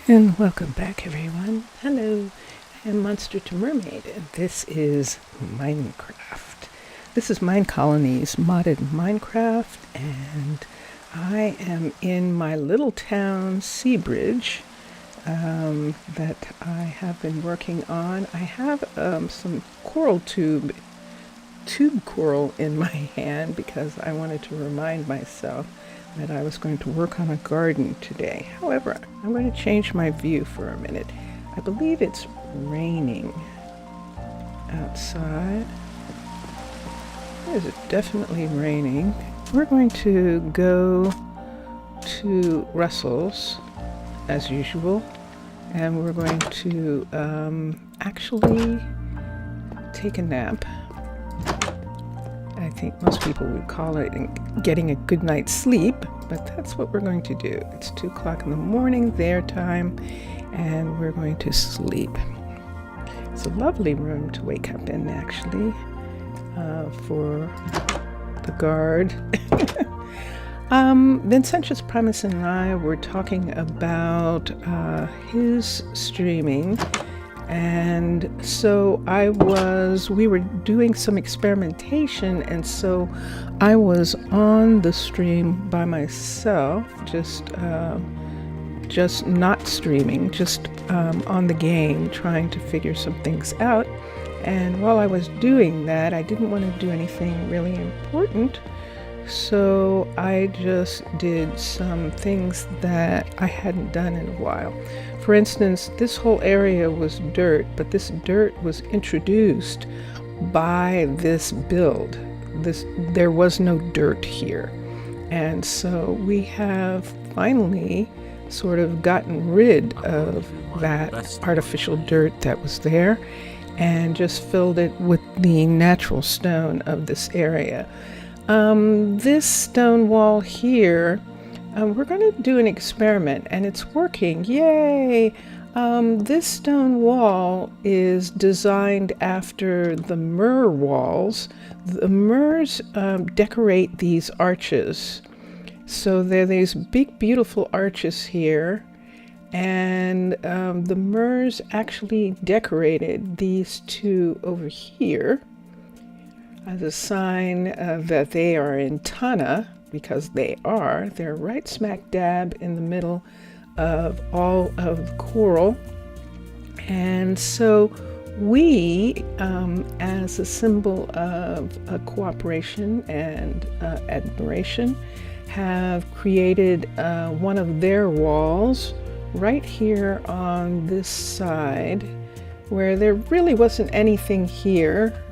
And welcome back, everyone. Hello, I am Monster to Mermaid, and this is Minecraft. This is Minecolonies modded Minecraft, and I am in my little town, Seabridge, that I have been working on. I have some coral tube coral in my hand because I wanted to remind myself that I was going to work on a garden today. However, I'm going to change my view for a minute. I believe it's raining outside. It is definitely raining. We're going to go to Russell's as usual, and we're going to actually take a nap. I think most people would call it getting a good night's sleep, but that's what we're going to do. It's 2 o'clock in the morning, their time, and we're going to sleep. It's a lovely room to wake up in, actually, for the guard. Vincentius Primus and I were talking about his streaming. And so we were doing some experimentation, and so I was on the stream by myself, just not streaming, just on the game, trying to figure some things out. And while I was doing that, I didn't want to do anything really important, so I just did some things that I hadn't done in a while. For instance, this whole area was dirt, but this dirt was introduced by this build. There was no dirt here. And so we have finally sort of gotten rid of that artificial dirt that was there and just filled it with the natural stone of this area. This stone wall here, we're going to do an experiment, and it's working. Yay! This stone wall is designed after the Mer walls. The Mers decorate these arches. So there are these big, beautiful arches here, and the Mers actually decorated these two over here as a sign that they are in Tana, because they're right smack dab in the middle of all of the coral. And so we, as a symbol of cooperation and admiration, have created one of their walls right here on this side, where there really wasn't anything here.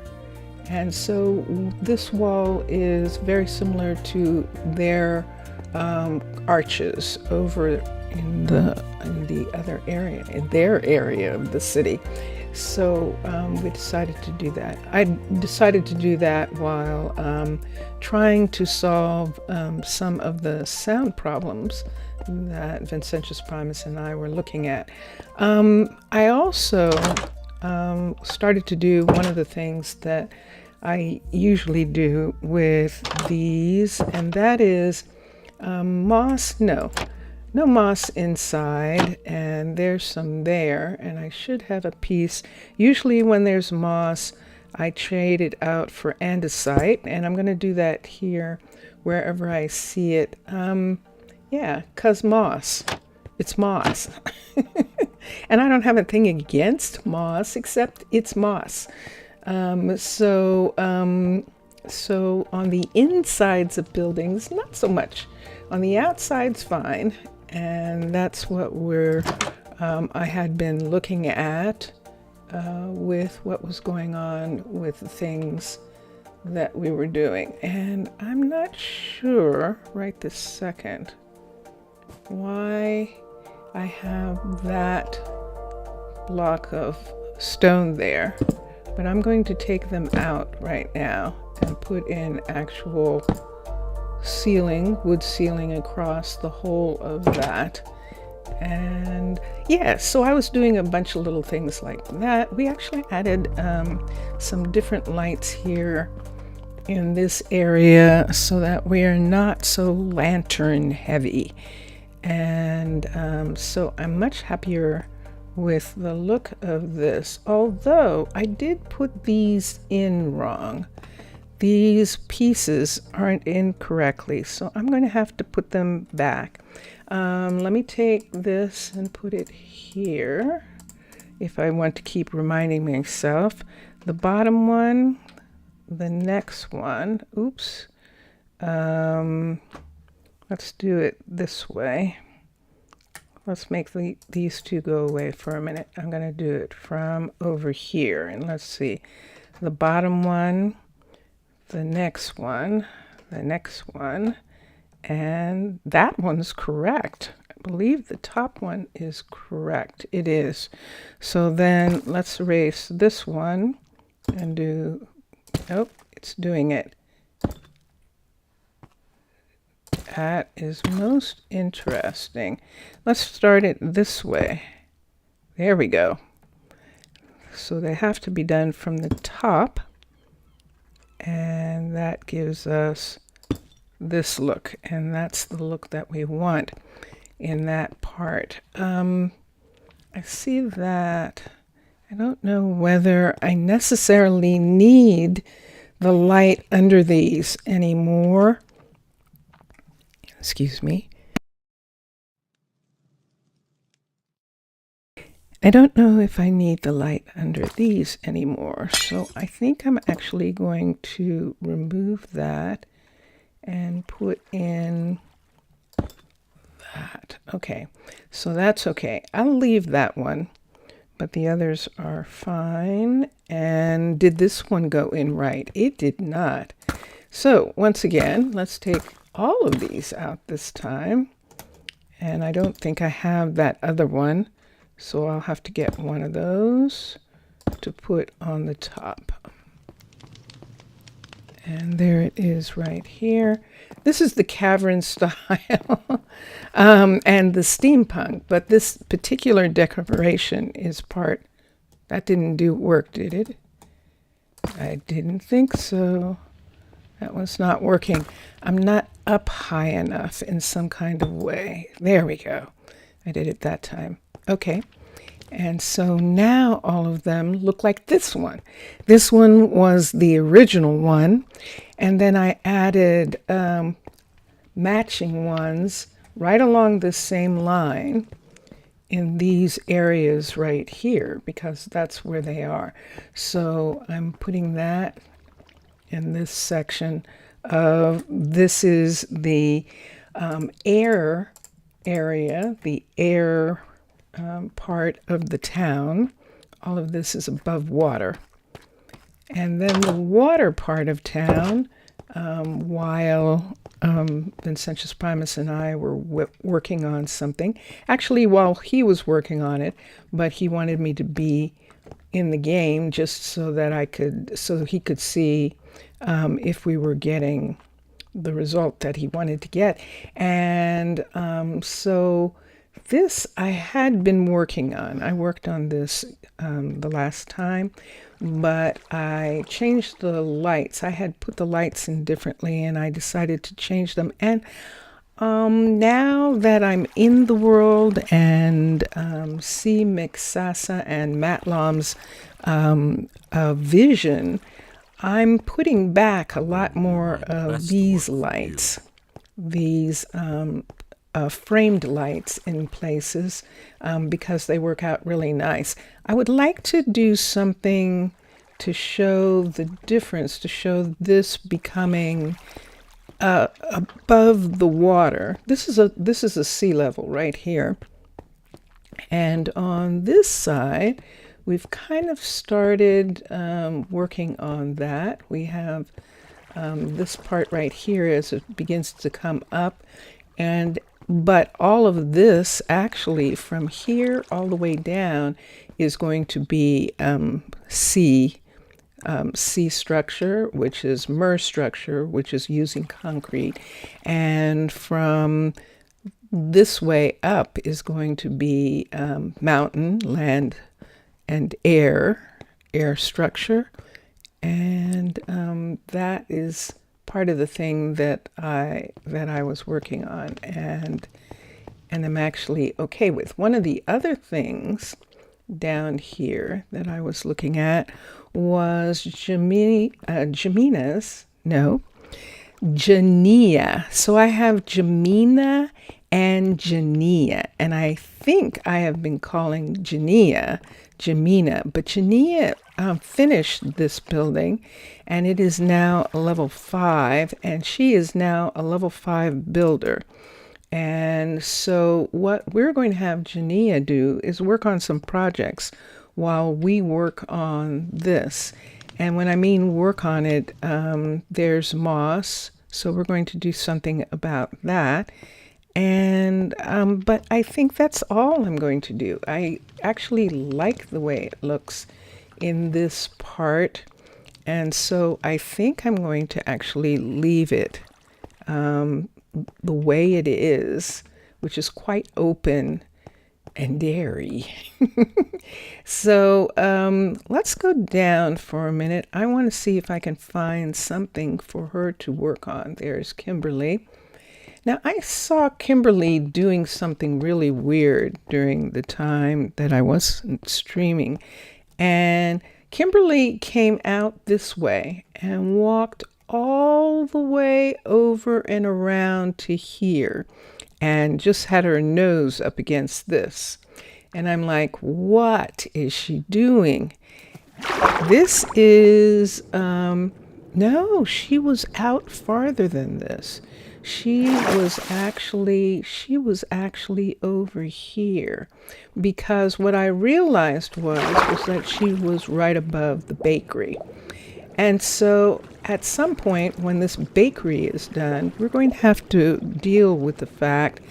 And so this wall is very similar to their arches over in the other area, in their area of the city. So we decided to do that. I decided to do that while trying to solve some of the sound problems that Vincentius Primus and I were looking at. I also started to do one of the things that I usually do with these, and that is moss. No moss inside, and there's some there, and I should have a piece. Usually when there's moss, I trade it out for andesite, and I'm going to do that here wherever I see it. Yeah, 'cause moss. It's moss. And I don't have a thing against moss, except it's moss. So on the insides of buildings, not so much. On the outside's fine, and that's what I had been looking at with what was going on with the things that we were doing. And I'm not sure right this second why I have that block of stone there. But I'm going to take them out right now and put in actual wood ceiling across the whole of that. And yeah, so I was doing a bunch of little things like that. We actually added some different lights here in this area so that we are not so lantern heavy. And so I'm much happier with the look of this, although I did put these in wrong. These pieces aren't in correctly, so I'm going to have to put them back. Let me take this and put it here if I want to keep reminding myself. The bottom one, the next one, oops. Let's do it this way. Let's make these two go away for a minute. I'm going to do it from over here. And let's see. The bottom one, the next one, the next one, and that one's correct. I believe the top one is correct. It is. So then let's erase this one and do, nope, it's doing it. That is most interesting. Let's start it this way. There we go. So they have to be done from the top, and that gives us this look, and that's the look that we want in that part. I see that. I don't know whether I necessarily need the light under these anymore. Excuse me. I don't know if I need the light under these anymore, so I think I'm actually going to remove that and put in that. Okay, so that's okay. I'll leave that one, but the others are fine. And did this one go in right? It did not. So once again, let's take all of these out this time. And I don't think I have that other one, so I'll have to get one of those to put on the top. And there it is right here. This is the cavern style and the steampunk, but this particular decoration is part, that didn't work, did it? I didn't think so. That one's not working. I'm not up high enough in some kind of way. There we go. I did it that time. Okay. And so now all of them look like this one. This one was the original one. And then I added matching ones right along the same line in these areas right here, because that's where they are. So I'm putting that in this section of, this is the air area, the air part of the town. All of this is above water. And then the water part of town, while Vincentius Primus and I were working on something, actually while he was working on it, but he wanted me to be in the game just so that I could, so he could see if we were getting the result that he wanted to get. And so this I had been working on. I worked on this the last time, but I changed the lights. I had put the lights in differently, and I decided to change them. And now that I'm in the world and see Mixasa and Matlom's vision, I'm putting back a lot more of these lights, these framed lights in places, because they work out really nice. I would like to do something to show the difference, to show this becoming above the water. This is a sea level right here, and on this side we've kind of started working on that. We have this part right here as it begins to come up, but all of this actually from here all the way down is going to be sea structure, which is mer structure, which is using concrete. And from this way up is going to be mountain, land, and air structure. And that is part of the thing that I was working on. And and I'm actually okay with. One of the other things down here that I was looking at was Jania. So I have Jamina and Jania, and I think I have been calling Jania Jamina, but Jania finished this building, and it is now a level 5, and she is now a level 5 builder. And so what we're going to have Jania do is work on some projects while we work on this. And when I mean work on it, there's moss, so we're going to do something about that. And but I think that's all I'm going to do. I actually like the way it looks in this part, and so I think I'm going to actually leave it the way it is, which is quite open and dairy. So let's go down for a minute. I want to see if I can find something for her to work on. There's Kimberly. Now, I saw Kimberly doing something really weird during the time that I wasn't streaming. And Kimberly came out this way and walked all the way over and around to here and just had her nose up against this. And I'm like, what is she doing? This is, no, she was out farther than this. She was actually over here, because what I realized was that she was right above the bakery. And so at some point when this bakery is done, we're going to have to deal with the fact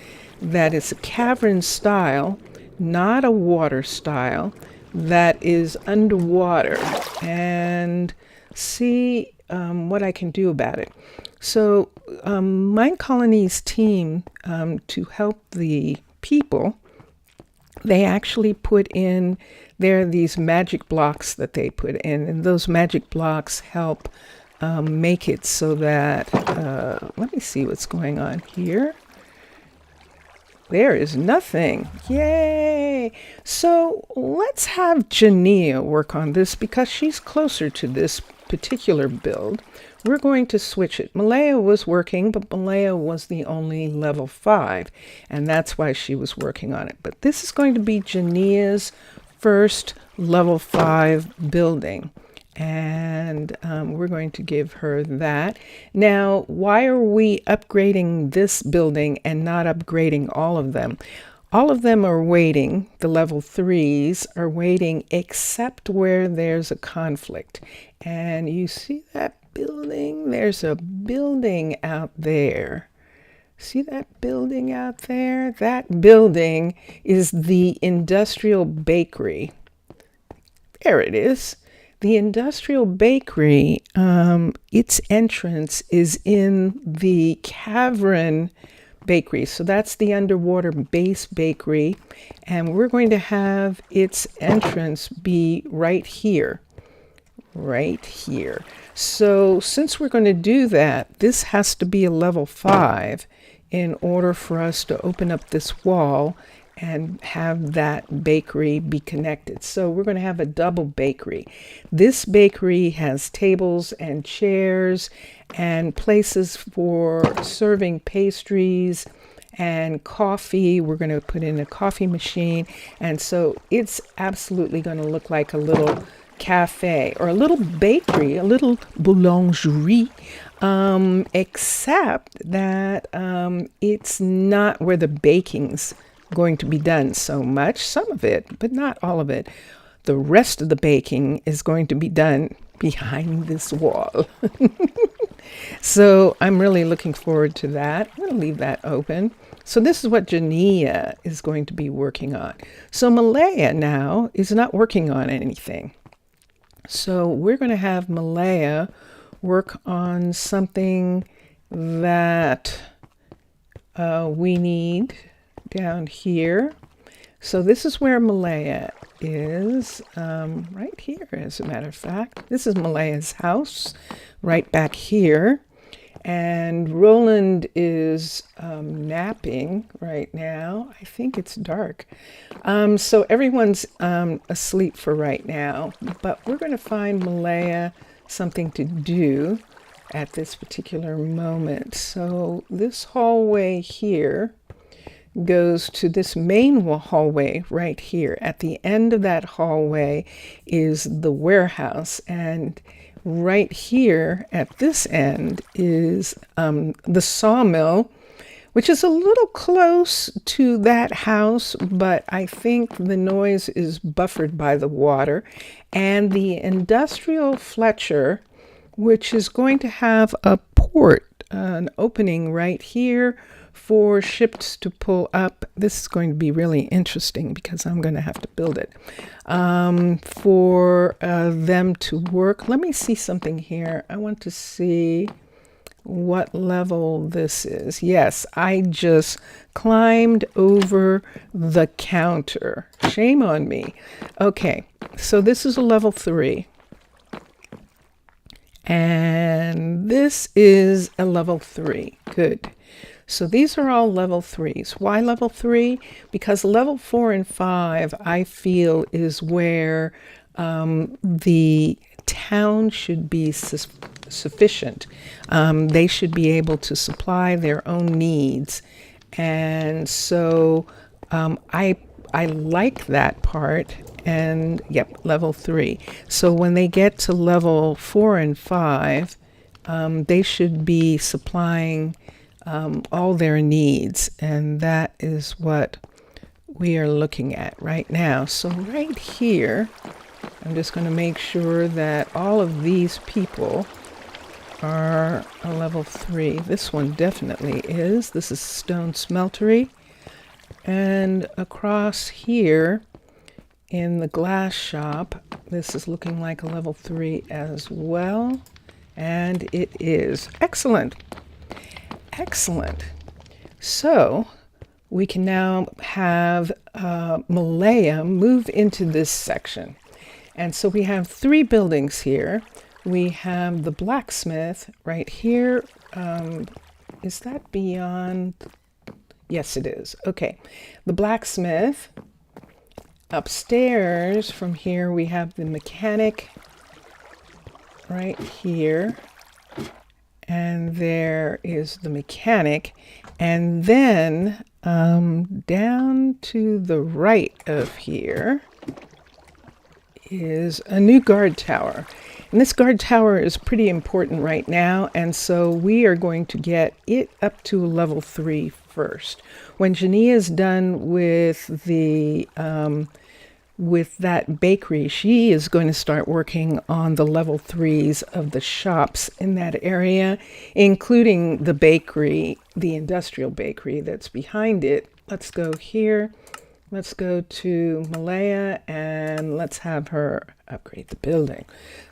that it's a cavern style, not a water style, that is underwater, and see what I can do about it. So Minecolonies team, to help the people, they actually put in, there are these magic blocks that they put in, and those magic blocks help make it so that, let me see what's going on here. There is nothing. Yay! So let's have Jania work on this because she's closer to this particular build. We're going to switch it. Malaya was working, but Malaya was the only level 5, and that's why she was working on it. But this is going to be Jania's first level 5 building, and we're going to give her that. Now, why are we upgrading this building and not upgrading all of them? All of them are waiting, the level 3s are waiting, except where there's a conflict. And you see that building? There's a building out there. See that building out there? That building is the industrial bakery. There it is. The industrial bakery, its entrance is in the cavern bakery. So that's the underwater base bakery. And we're going to have its entrance be right here. Right here. So since we're going to do that, this has to be a level 5 in order for us to open up this wall and have that bakery be connected. So we're going to have a double bakery. This bakery has tables and chairs and places for serving pastries and coffee. We're going to put in a coffee machine. And so it's absolutely going to look like a little cafe or a little bakery, a little boulangerie, except that it's not where the baking's going to be done so much. Some of it, but not all of it. The rest of the baking is going to be done behind this wall. So I'm really looking forward to that. I'm going to leave that open. So this is what Jania is going to be working on. So Malaya now is not working on anything. So we're going to have Malaya work on something that we need down here. So this is where Malaya is, right here, as a matter of fact. This is Malaya's house, right back here. And Roland is napping right now. I think it's dark. So everyone's asleep for right now, but we're going to find Malaya something to do at this particular moment. So this hallway here goes to this main hallway right here. At the end of that hallway is the warehouse, and right here at this end is the sawmill, which is a little close to that house, but I think the noise is buffered by the water. And the industrial Fletcher, which is going to have a port, an opening right here for ships to pull up. This is going to be really interesting because I'm going to have to build it for them to work. Let me see something here. I want to see what level this is. Yes, I just climbed over the counter. Shame on me. Okay, so this is a level 3. And this is a level 3. Good. So these are all level 3s. Why level 3? Because level 4 and 5, I feel, is where the town should be sufficient. They should be able to supply their own needs. And so I like that part. And yep, level 3. So when they get to level 4 and 5, they should be supplying all their needs, and that is what we are looking at right now. So right here, I'm just going to make sure that all of these people are a level 3. This one definitely is. This is stone smeltery. And across here in the glass shop, this is looking like a level 3 as well. And it is. Excellent. Excellent. So we can now have Malaya move into this section. And so we have 3 buildings here. We have the blacksmith right here. Is that beyond? Yes, it is. Okay. The blacksmith. Upstairs from here we have the mechanic right here. And there is the mechanic. And then down to the right of here is a new guard tower. And this guard tower is pretty important right now. And so we are going to get it up to level 3 first. When Jania is done with that bakery, she is going to start working on the level 3s of the shops in that area, including the bakery, the industrial bakery that's behind it. Let's go here. Let's go to Malaya and let's have her upgrade the building.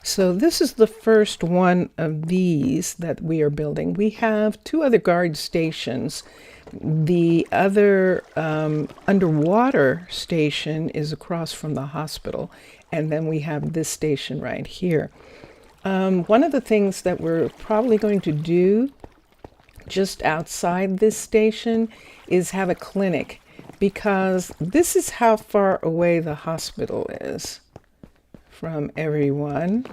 So this is the first one of these that we are building. We have 2 other guard stations. The other underwater station is across from the hospital, and then we have this station right here. One of the things that we're probably going to do just outside this station is have a clinic, because this is how far away the hospital is from everyone.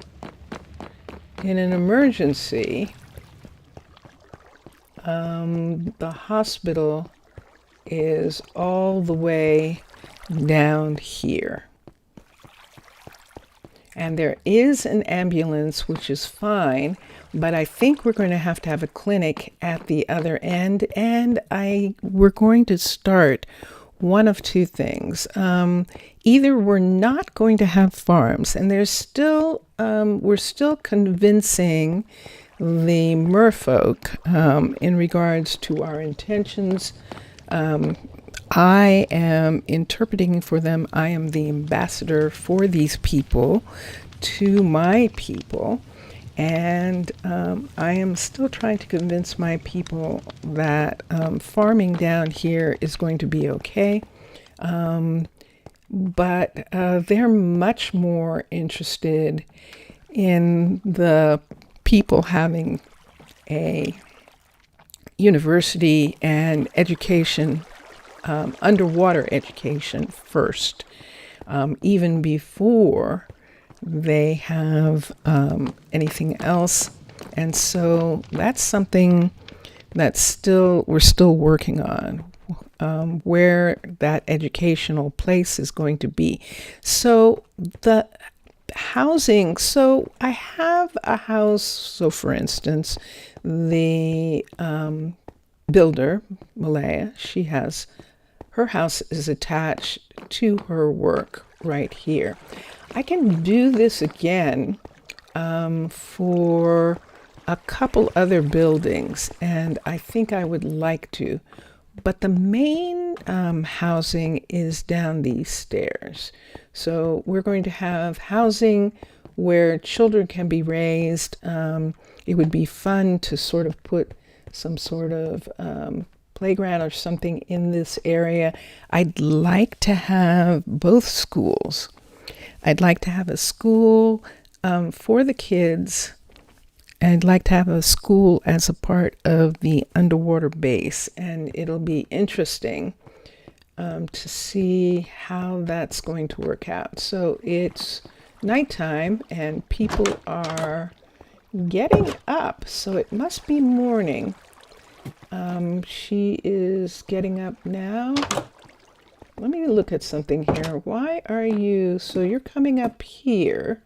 In an emergency, the hospital is all the way down here. And there is an ambulance, which is fine, but I think we're going to have a clinic at the other end, and we're going to start one of 2 things. Either we're not going to have farms, and we're still convincing the merfolk in regards to our intentions. I am interpreting for them. I am the ambassador for these people to my people. And I am still trying to convince my people that farming down here is going to be okay. But they're much more interested in the people having a university and education, underwater education first, even before they have anything else. And so that's something that we're still working on, where that educational place is going to be. So the housing, so I have a house. So for instance, the builder, Malaya, her house is attached to her work right here. I can do this again for a couple other buildings, and I think I would like to. But the main housing is down these stairs. So we're going to have housing where children can be raised. It would be fun to sort of put some sort of playground or something in this area. I'd like to have both schools. I'd like to have a school for the kids. I'd like to have a school as a part of the underwater base, and it'll be interesting to see how that's going to work out. So it's nighttime and people are getting up, so it must be morning. She is getting up now. Let me look at something here. Why are you, so you're coming up here.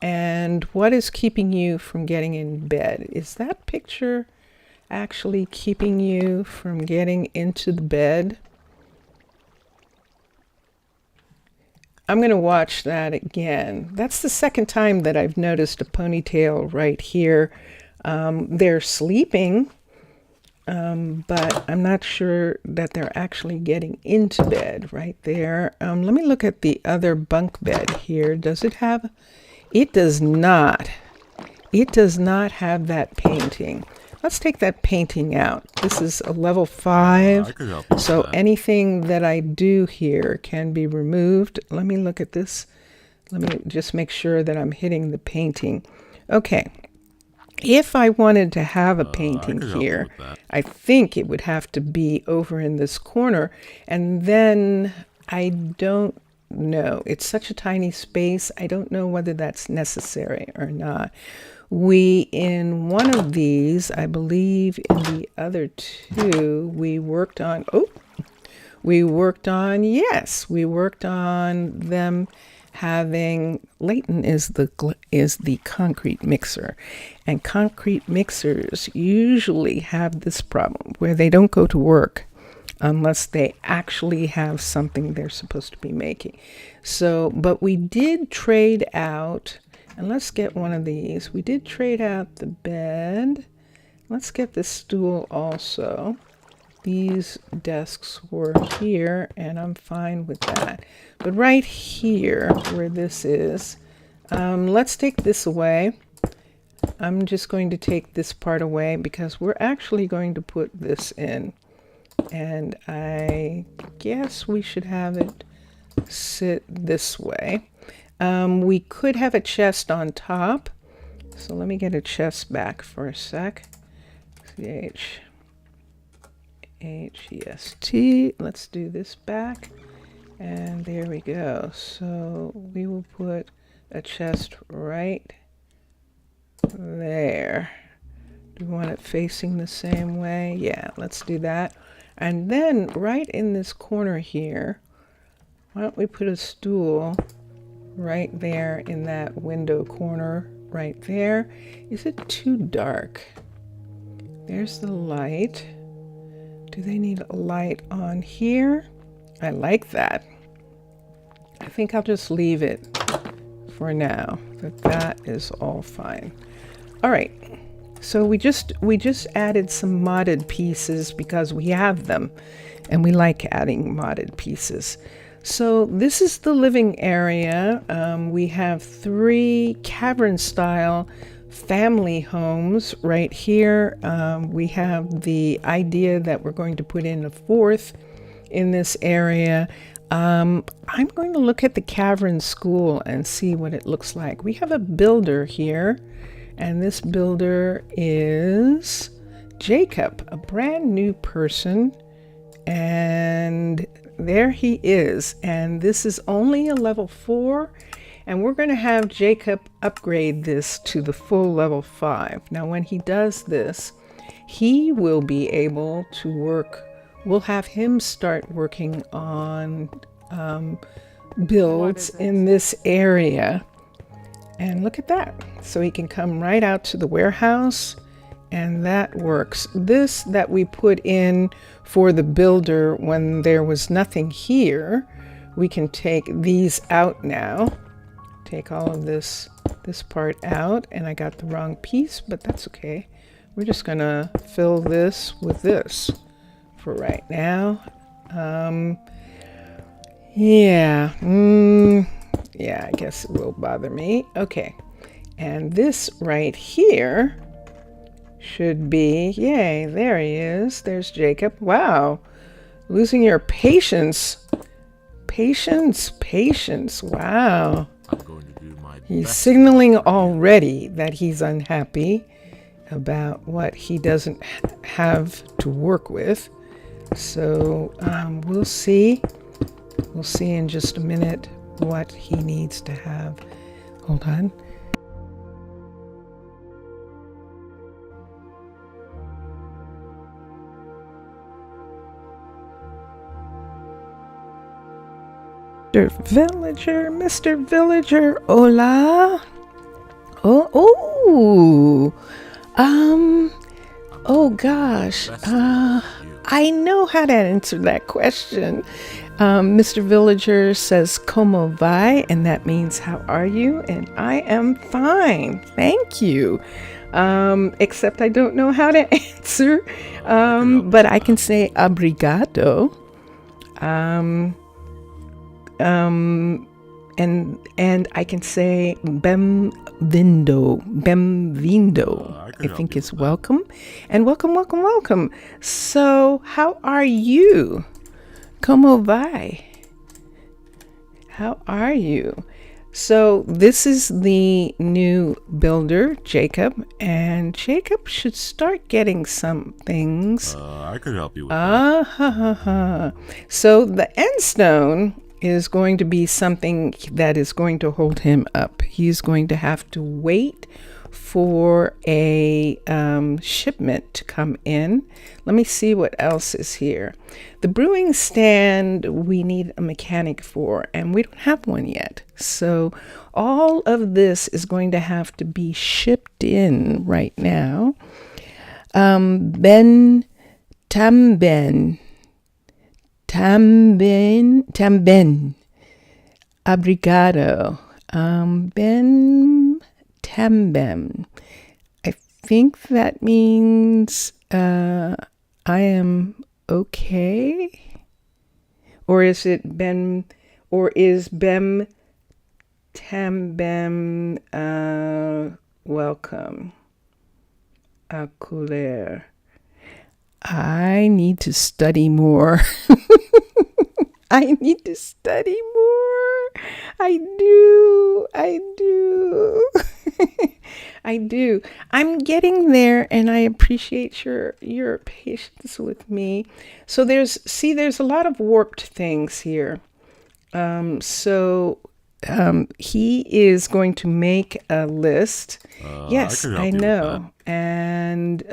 And what is keeping you from getting in bed? Is that picture actually keeping you from getting into the bed? I'm going to watch that again. That's the second time that I've noticed a ponytail right here. They're sleeping, but I'm not sure that they're actually getting into bed right there. Let me look at the other bunk bed here. Does it have... It does not. It does not have that painting. Let's take that painting out. This is a level 5. So anything that I do here can be removed. Let me look at this. Let me just make sure that I'm hitting the painting. Okay. If I wanted to have a painting here, I think it would have to be over in this corner. And then I don't know. It's such a tiny space. I don't know whether that's necessary or not. In one of these, I believe in the other two, we worked on them having, Leighton is the concrete mixer. And concrete mixers usually have this problem where they don't go to work unless they actually have something they're supposed to be making. So, but we did trade out, and let's get one of these. We did trade out the bed. Let's get the stool also. These desks were here, and I'm fine with that. But right here, where this is, let's take this away. I'm just going to take this part away because we're actually going to put this in. And I guess we should have it sit this way. We could have a chest on top. So let me get a chest back for a sec. C-H-E-S-T. Let's do this back. And there we go. So we will put a chest right there. Do we want it facing the same way? Yeah, let's do that. And then right in this corner here, why don't we put a stool right there in that window corner right there. Is it too dark? There's the light. Do they need a light on here? I like that. I think I'll just leave it for now. That is all fine. All right. So we just added some modded pieces because we have them and we like adding modded pieces. So this is the living area. We have 3 cavern style family homes right here. We have the idea that we're going to put in a 4th in this area. I'm going to look at the cavern school and see what it looks like. We have a builder here. And this builder is Jacob, a brand new person, and there he is. And this is only a level 4, and we're going to have Jacob upgrade this to the full level 5. Now, when he does this, he will be able to work. We'll have him start working on builds in this area. And look at that. So he can come right out to the warehouse, and that works. This that we put in for the builder when there was nothing here, we can take these out now. Take all of this part out, and I got the wrong piece, but that's okay. We're just gonna fill this with this for right now. Yeah, I guess it will bother me. Okay, and this right here should be, yay, there he is. There's Jacob. Wow, losing your patience. Patience. Wow. I'm going to do my He's best. signaling already that he's unhappy about what he doesn't have to work with. So we'll see. We'll see in just a minute what he needs to have. Hold on. Mr. Villager, hola. Oh gosh. I know how to answer that question. Mr. Villager says, "Como vai?" and that means, "How are you?" And I am fine, thank you. Except I don't know how to answer. But I can say obrigado. And I can say bem-vindo. I think is welcome. And welcome. So, how are you? Como vai? How are you? So, this is the new builder, Jacob, and Jacob should start getting some things. I could help you with that. So, the end stone is going to be something that is going to hold him up. He's going to have to wait for a shipment to come in. Let me see what else is here. The brewing stand we need a mechanic for, and we don't have one yet. So all of this is going to have to be shipped in right now. Ben Tamben. Obrigado. Ben Tambem. I think that means I am okay. Or is it Ben, or is Bem Tambem welcome? Aculer. I need to study more. I need to study more. I do. I do. I'm getting there, and I appreciate your patience with me. So there's a lot of warped things here. He is going to make a list. Yes, I know. And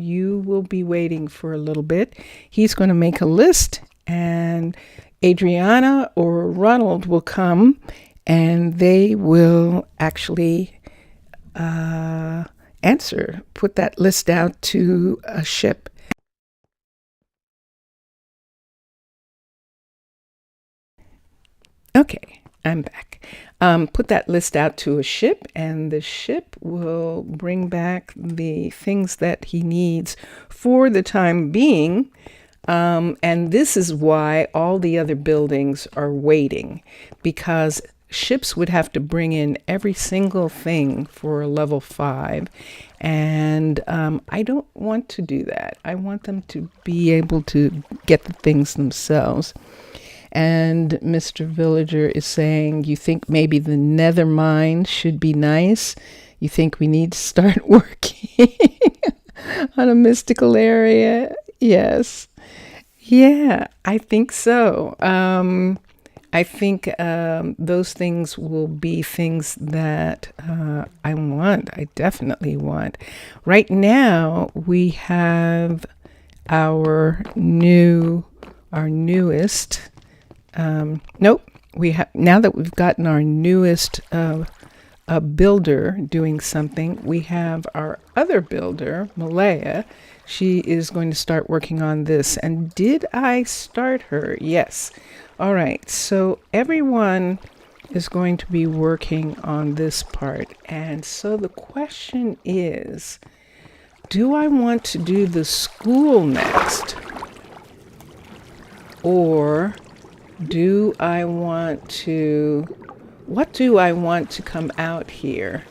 you will be waiting for a little bit. He's going to make a list, and Adriana or Ronald will come, and they will actually put that list out to a ship. Okay, I'm back. Put that list out to a ship, and the ship will bring back the things that he needs for the time being. And this is why all the other buildings are waiting, because ships would have to bring in every single thing for a level 5. And I don't want to do that. I want them to be able to get the things themselves. And Mr. Villager is saying, you think maybe the nether mine should be nice? You think we need to start working on a mystical area. Yes. Yeah, I think so. I think those things will be things that I want. I definitely want. Right now, we have our newest. Nope. We have now that we've gotten our newest a builder doing something. We have our other builder, Malaya. She is going to start working on this. And did I start her? Yes. All right. So everyone is going to be working on this part. And so the question is, do I want to do the school next? Or do I want to... What do I want to come out here?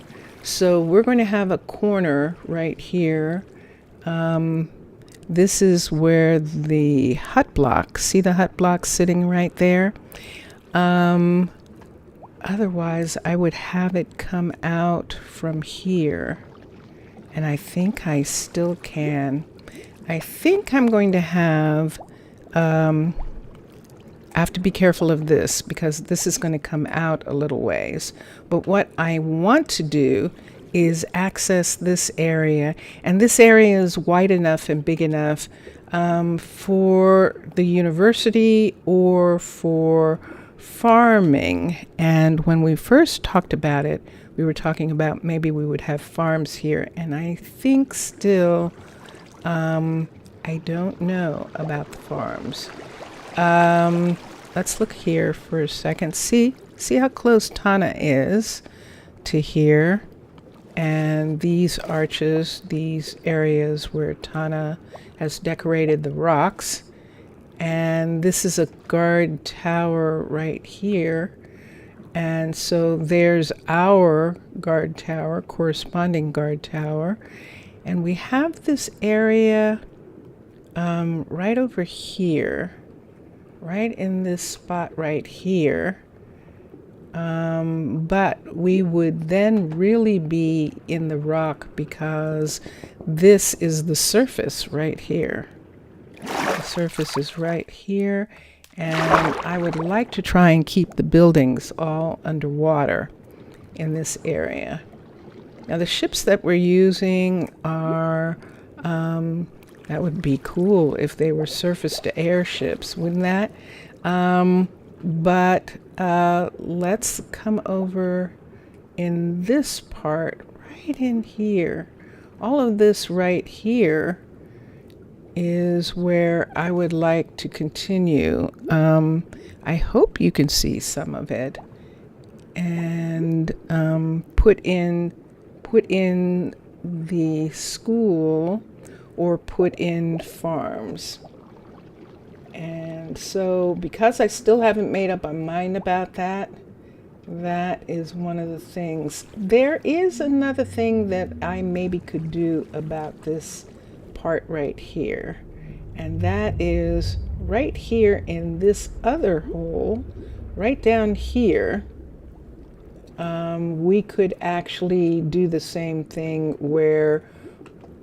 So we're going to have a corner right here. This is where the hut block, see the hut block sitting right there? Otherwise, I would have it come out from here. And I think I still can. I think I'm going to have... I have to be careful of this because this is going to come out a little ways. But what I want to do is access this area. And this area is wide enough and big enough for the university or for farming. And when we first talked about it, we were talking about maybe we would have farms here. And I think still, I don't know about the farms. Let's look here for a second. See how close Tana is to here. And these arches, these areas where Tana has decorated the rocks. And this is a guard tower right here. And so there's our guard tower, corresponding guard tower. And we have this area right over here. Right in this spot right here. But we would then really be in the rock because this is the surface right here. The surface is right here. And I would like to try and keep the buildings all underwater in this area. Now the ships that we're using are... that would be cool if they were surface-to-air ships, wouldn't that? But let's come over in this part, right in here. All of this right here is where I would like to continue. I hope you can see some of it. And put in the school or put in farms. And so because I still haven't made up my mind about that, that is one of the things. There is another thing that I maybe could do about this part right here. And that is right here in this other hole, right down here, we could actually do the same thing where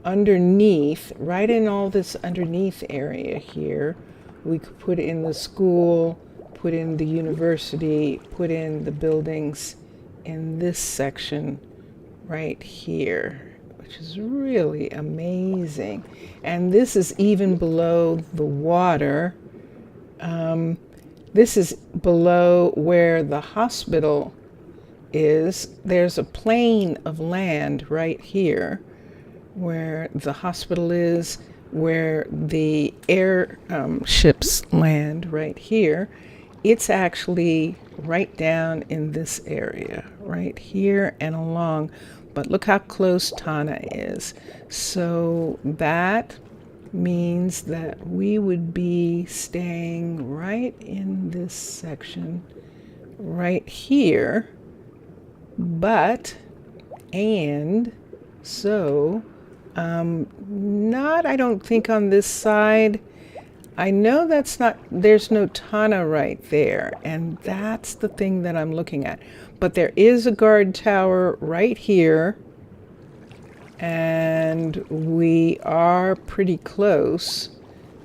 underneath, right in all this underneath area here, we could put in the school, put in the university, put in the buildings in this section right here, which is really amazing. And this is even below the water. This is below where the hospital is. There's a plain of land right here where the hospital is, where the air ships land right here. It's actually right down in this area, right here and along. But look how close Tana is. So that means that we would be staying right in this section right here. But, and so, not, I don't think on this side. I know that's not, there's no Tana right there, and that's the thing that I'm looking at. But there is a guard tower right here, and and we are pretty close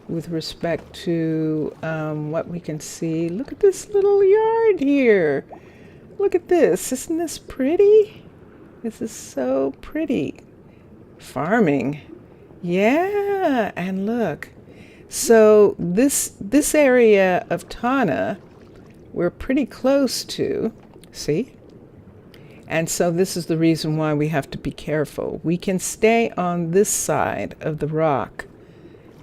with respect to what we can see. Look at this little yard here. Look at this. Isn't this pretty? This is so pretty. Farming. Yeah, and look. So this area of Tana, we're pretty close to. See? And so this is the reason why we have to be careful. We can stay on this side of the rock,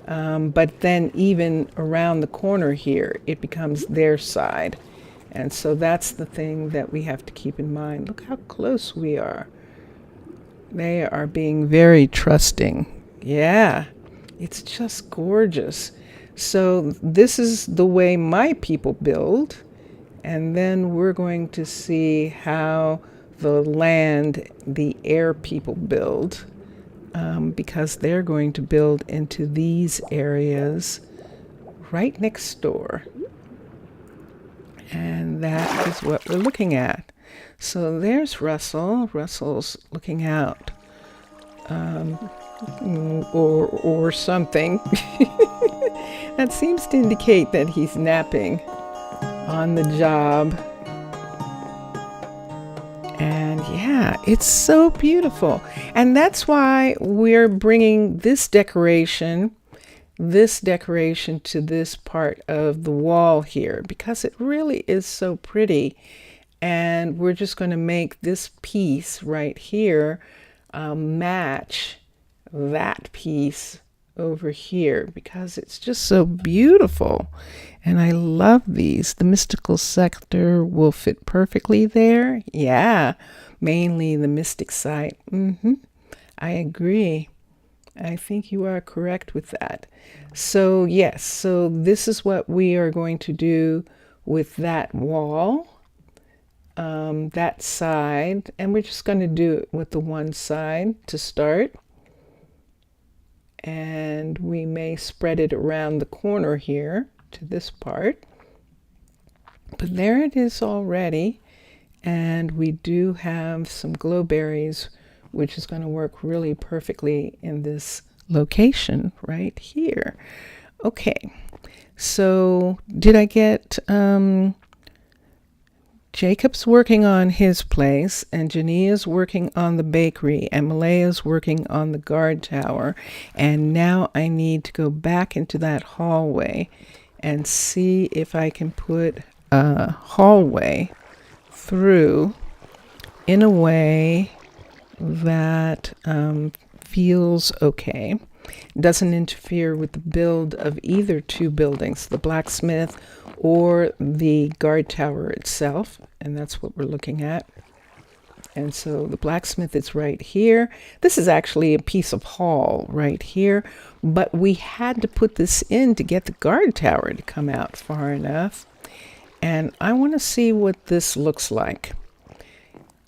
but then even around the corner here, it becomes their side. And so that's the thing that we have to keep in mind. Look how close we are. They are being very trusting. Yeah, it's just gorgeous. So this is the way my people build. And then we're going to see how the land, the air people build, because they're going to build into these areas right next door. And that is what we're looking at. So there's Russell. Russell's looking out, or something. That seems to indicate that he's napping on the job. And yeah, it's so beautiful. And that's why we're bringing this decoration to this part of the wall here, because it really is so pretty. And we're just going to make this piece right here match that piece over here, because it's just so beautiful. And I love these. The mystical sector will fit perfectly there. Yeah, mainly the mystic site. I agree. I think you are correct with that. So yes, so this is what we are going to do with that wall, that side, and we're just going to do it with the one side to start. And we may spread it around the corner here to this part. But there it is already. And we do have some glowberries, which is going to work really perfectly in this location right here. Okay, so did I get Jacob's working on his place, and Jania's working on the bakery, and Malaya's working on the guard tower. And now I need to go back into that hallway and see if I can put a hallway through in a way that feels okay. Doesn't interfere with the build of either two buildings, the blacksmith or the guard tower itself. And that's what we're looking at. And so the blacksmith is right here. This is actually a piece of hall right here, but we had to put this in to get the guard tower to come out far enough. And I want to see what this looks like.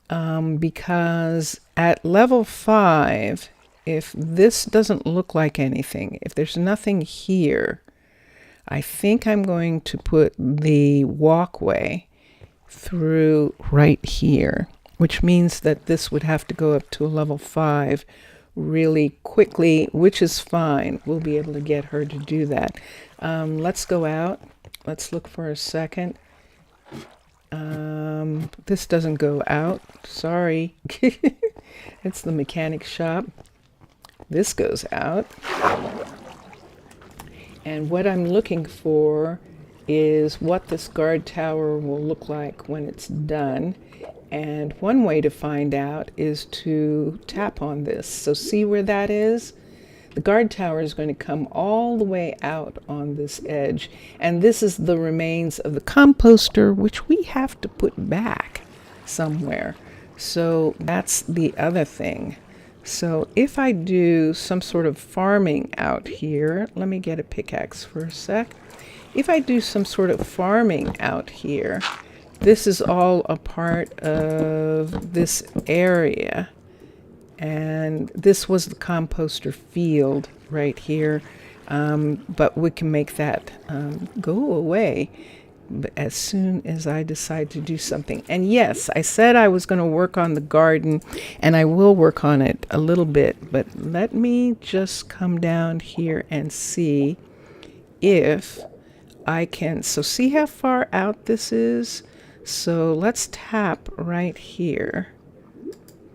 Because at level 5, if this doesn't look like anything, if there's nothing here, I think I'm going to put the walkway through right here, which means that this would have to go up to a level 5 really quickly, which is fine. We'll be able to get her to do that. Let's go out. Let's look for a second. This doesn't go out. Sorry. It's the mechanic shop. This goes out. And what I'm looking for is what this guard tower will look like when it's done. And one way to find out is to tap on this. So see where that is? The guard tower is going to come all the way out on this edge. And this is the remains of the composter, which we have to put back somewhere. So that's the other thing. So if I do some sort of farming out here, let me get a pickaxe for a sec. If I do some sort of farming out here, this is all a part of this area. And this was the composter field right here. But we can make that go away. as soon as I decide to do something. And yes, I said I was going to work on the garden, and I will work on it a little bit, but let me just come down here and see if I can. So see how far out this is? So let's tap right here.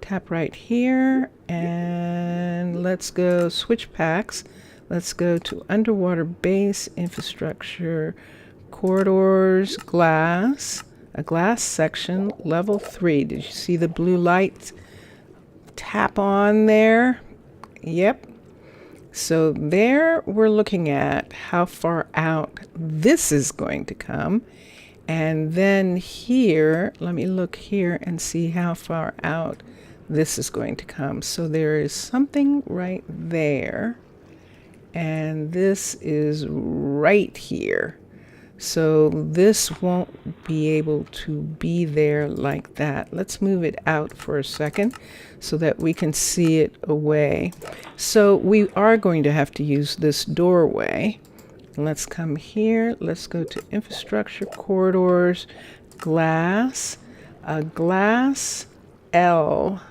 Tap right here, and let's go switch packs. Let's go to underwater base, infrastructure, corridors, glass, a glass section, level 3. Did you see the blue light tap on there? Yep. So there we're looking at how far out this is going to come. And then here, let me look here and see how far out this is going to come. So there is something right there. And this is right here. So this won't be able to be there like that. Let's move it out for a second so that we can see it away. So we are going to have to use this doorway. Let's come here. Let's go to infrastructure, corridors, glass, a glass L.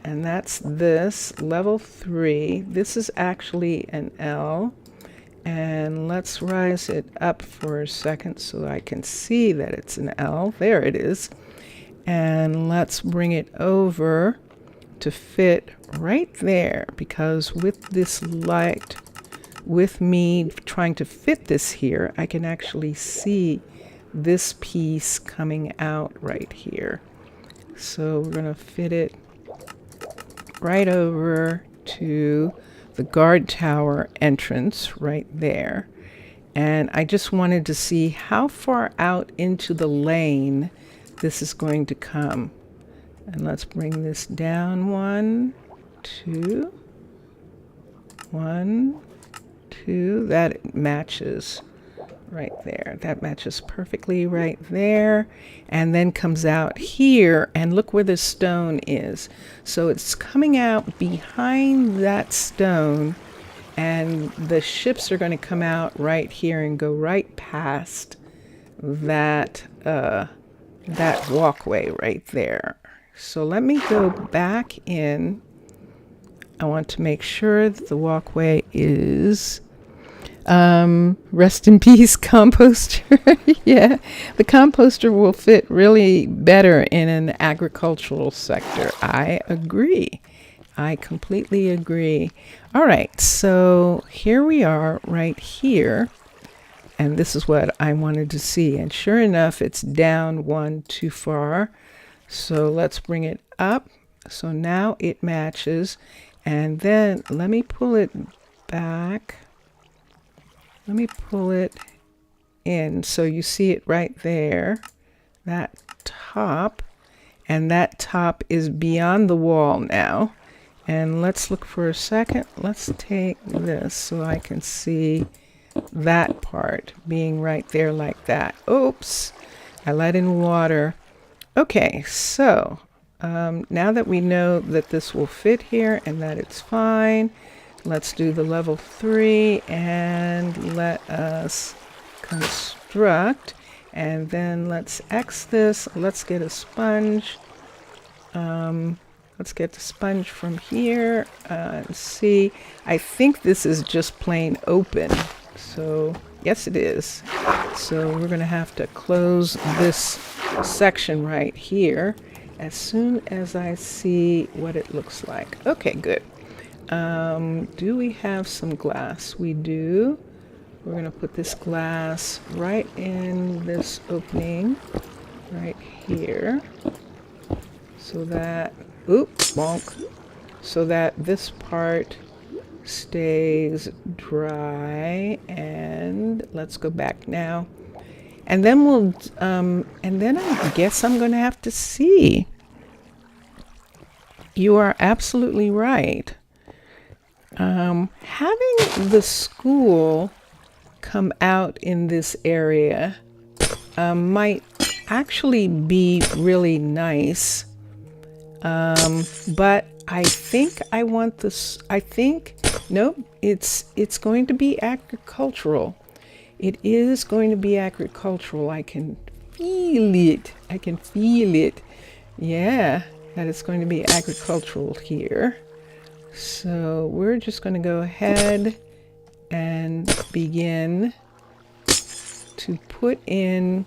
And that's this, level 3. This is actually an L. And let's rise it up for a second so I can see that it's an L. There it is. And let's bring it over to fit right there, because with this light, with me trying to fit this here, I can actually see this piece coming out right here. So we're going to fit it right over to the guard tower entrance right there. And I just wanted to see how far out into the lane this is going to come. And let's bring this down 1, 2, 1, 2. That matches right there. That matches perfectly right there. And then comes out here, and look where the stone is. So it's coming out behind that stone, and the ships are going to come out right here and go right past that that walkway right there. So let me go back in. I want to make sure that the walkway is rest in peace, composter. Yeah, the composter will fit really better in an agricultural sector. I agree. I completely agree. All right, so here we are right here. And this is what I wanted to see. And sure enough, it's down 1 too far. So let's bring it up. So now it matches. And then let me pull it back. Let me pull it in so you see it right there, that top, and that top is beyond the wall now. And let's look for a second. Let's take this so I can see that part being right there like that. Oops, I let in water. Okay, so now that we know that this will fit here and that it's fine, let's do the level 3 and let us construct. And then let's X this. Let's get a sponge. Let's get the sponge from here and see. I think this is just plain open. So yes, it is. So we're going to have to close this section right here as soon as I see what it looks like. Okay, good. Do we have some glass? We do. We're going to put this glass right in this opening right here so that, oops, bonk, so that this part stays dry. And let's go back now. And then we'll, and then I guess I'm going to have to see. You are absolutely right. Having the school come out in this area might actually be really nice. But I think I want this, nope, it's going to be agricultural. It is going to be agricultural. I can feel it. I can feel it. Yeah, that it's going to be agricultural here. So we're just going to go ahead and begin to put in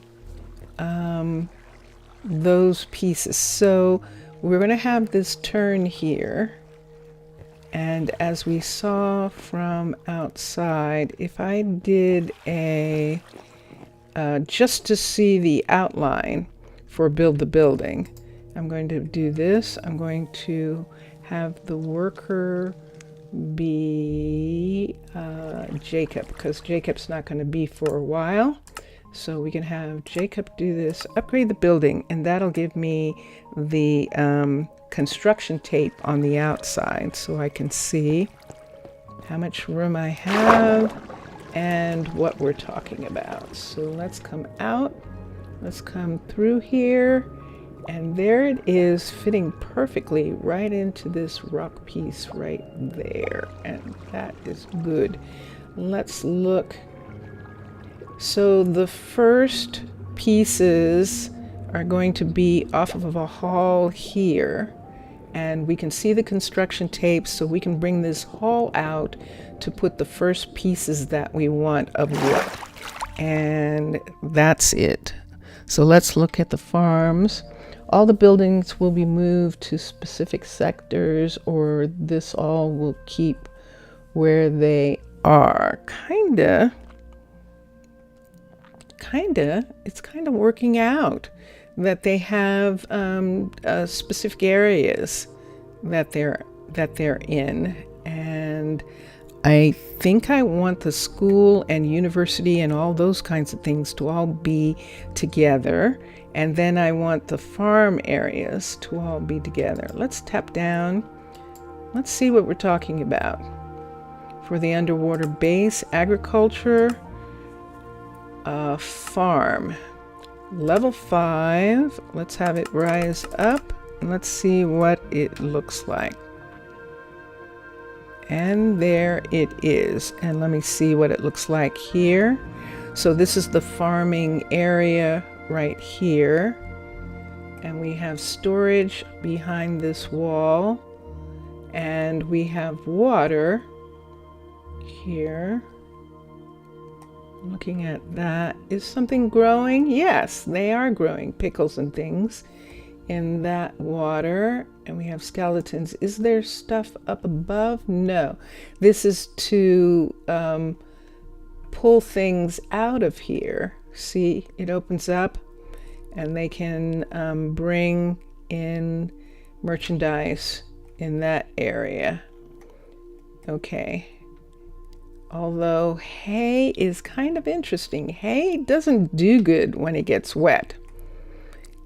those pieces. So we're going to have this turn here. And as we saw from outside, if I did a, just to see the outline for build the building, I'm going to do this. I'm going to have the worker be Jacob, because Jacob's not going to be for a while. So we can have Jacob do this, upgrade the building, and that'll give me the construction tape on the outside so I can see how much room I have and what we're talking about. So let's come out, let's come through here, and there it is, fitting perfectly right into this rock piece right there, and that is good. Let's look. So the first pieces are going to be off of a hall here, and we can see the construction tape, so we can bring this hall out to put the first pieces that we want of wood. And that's it. So let's look at the farms. All the buildings will be moved to specific sectors, or this all will keep where they are. It's kind of working out that they have specific areas that they're in, and I think I want the school and university and all those kinds of things to all be together, and then I want the farm areas to all be together. Let's tap down. Let's see what we're talking about. For the underwater base, agriculture, farm. Level 5, let's have it rise up. Let's see what it looks like. And there it is. And let me see what it looks like here. So this is the farming area right here. And we have storage behind this wall. And we have water here. Looking at that, is something growing? Yes, they are growing pickles and things in that water. And we have skeletons. Is there stuff up above? No. This is to pull things out of here. See, it opens up and they can bring in merchandise in that area. Okay. Although hay is kind of interesting. Hay doesn't do good when it gets wet.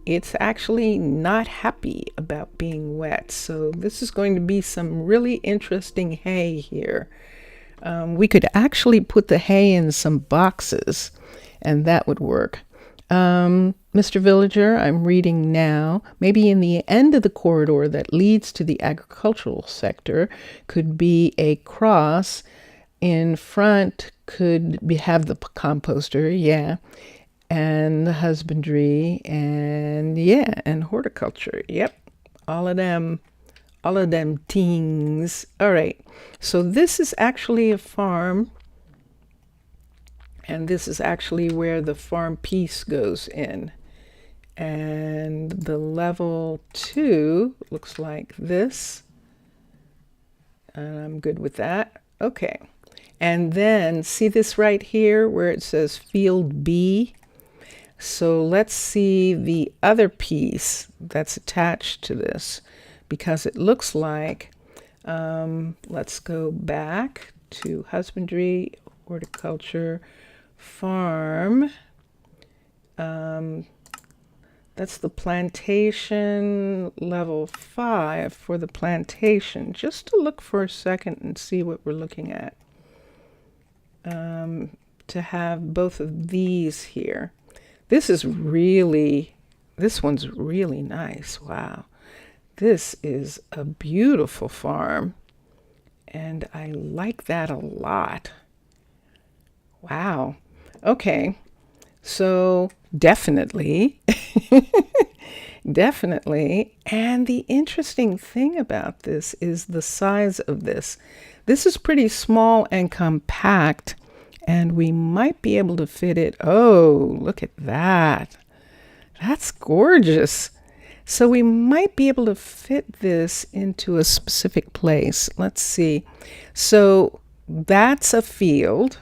It's actually not happy about being wet. So this is going to be some really interesting hay here. We could actually put the hay in some boxes, and that would work. Mr. Villager, I'm reading now, maybe in the end of the corridor that leads to the agricultural sector could be a cross. In front could have the composter, yeah, and the husbandry, and yeah, and horticulture. Yep, all of them things. All right, so this is actually a farm, and this is actually where the farm piece goes in. And the level 2 looks like this. I'm good with that. Okay. And then see this right here where it says field B. So let's see the other piece that's attached to this, because it looks like, let's go back to husbandry, horticulture, farm. That's the plantation, level 5 for the plantation. Just to look for a second and see what we're looking at. To have both of these here. This one's really nice. Wow. This is a beautiful farm, and I like that a lot. Wow. Okay, so definitely, definitely. And the interesting thing about this is the size of this. This is pretty small and compact, and we might be able to fit it. Oh, look at that. That's gorgeous. So we might be able to fit this into a specific place. Let's see. So that's a field,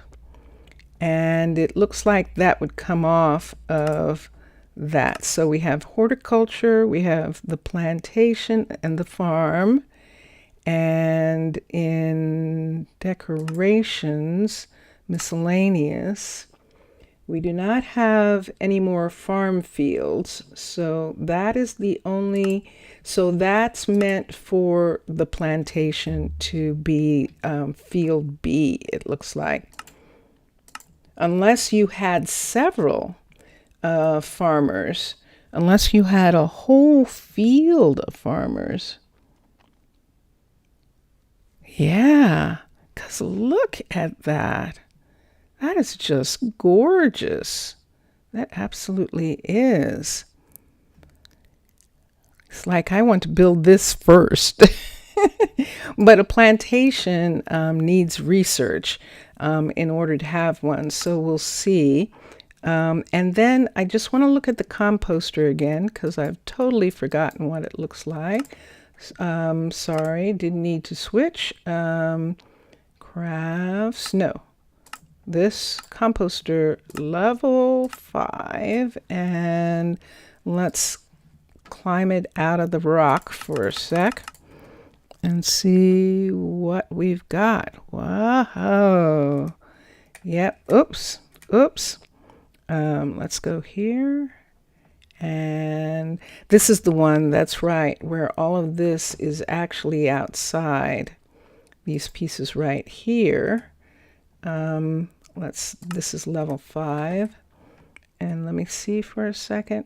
and it looks like that would come off of that. So we have horticulture, we have the plantation and the farm, and in decorations, miscellaneous, we do not have any more farm fields, so that is the only, so that's meant for the plantation to be field B, it looks like. Unless you had several farmers, unless you had a whole field of farmers. Yeah, because look at that. That is just gorgeous. That absolutely is. It's like I want to build this first. But a plantation needs research in order to have one. So we'll see. And then I just want to look at the composter again because I've totally forgotten what it looks like. Sorry, didn't need to switch. Crafts, no. This composter level 5, and let's climb it out of the rock for a sec and see what we've got. Wow. Yep. Oops. Let's go here. And this is the one, that's right, where all of this is actually outside. These pieces right here. This is level 5. And let me see for a second.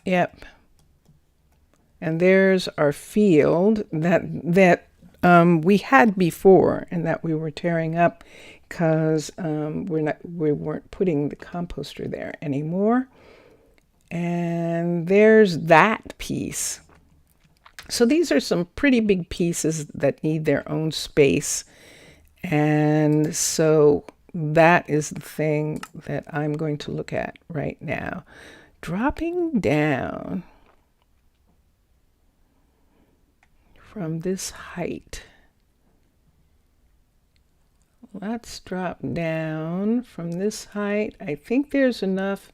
Yep. And there's our field that we had before and that we were tearing up because we weren't putting the composter there anymore. And there's that piece. So these are some pretty big pieces that need their own space. And so that is the thing that I'm going to look at right now. Dropping down from this height. Let's drop down from this height. I think there's enough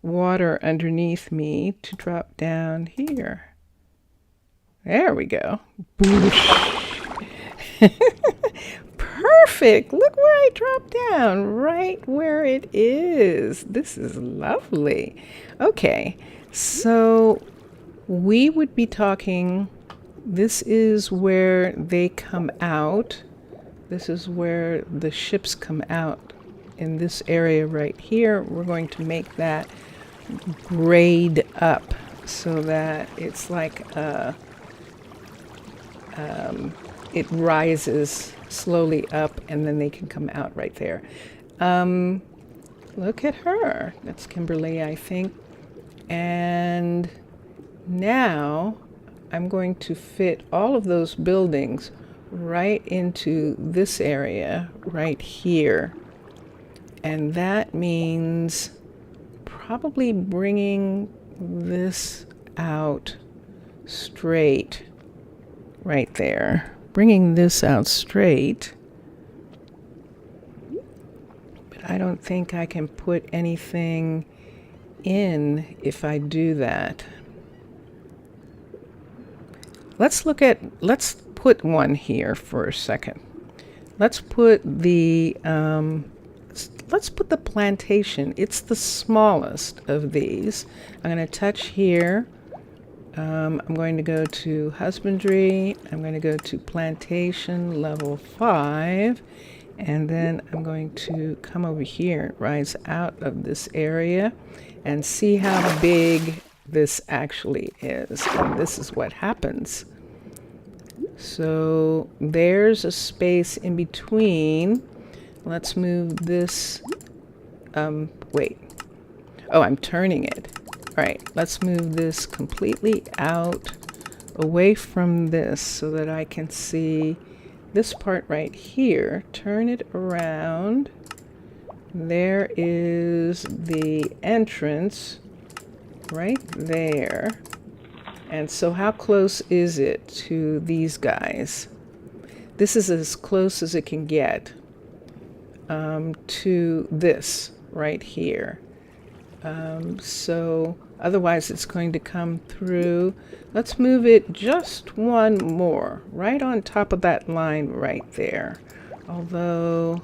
water underneath me to drop down here. There we go. Perfect. Look where I dropped down, right where it is. This is lovely. Okay, so we would be talking, this is where they come out. This is where the ships come out. In this area right here, we're going to make that grade up so that it's like it rises slowly up and then they can come out right there. Look at her. That's Kimberly, I think. And now I'm going to fit all of those buildings right into this area right here. And that means probably bringing this out straight right there. Bringing this out straight. But I don't think I can put anything in if I do that. Let's put one here for a second. Let's put the plantation. It's the smallest of these. I'm going to touch here. I'm going to go to husbandry. I'm going to go to plantation level 5. And then I'm going to come over here, rise out of this area, and see how big this actually is. And this is what happens. So there's a space in between. Let's move this Wait. Oh, I'm turning it. All right, let's move this completely out, away from this, so that I can see this part right here. Turn it around. There is the entrance right there. And so how close is it to these guys? This is as close as it can get to this right here. So otherwise it's going to come through. Let's move it just one more, right on top of that line right there. Although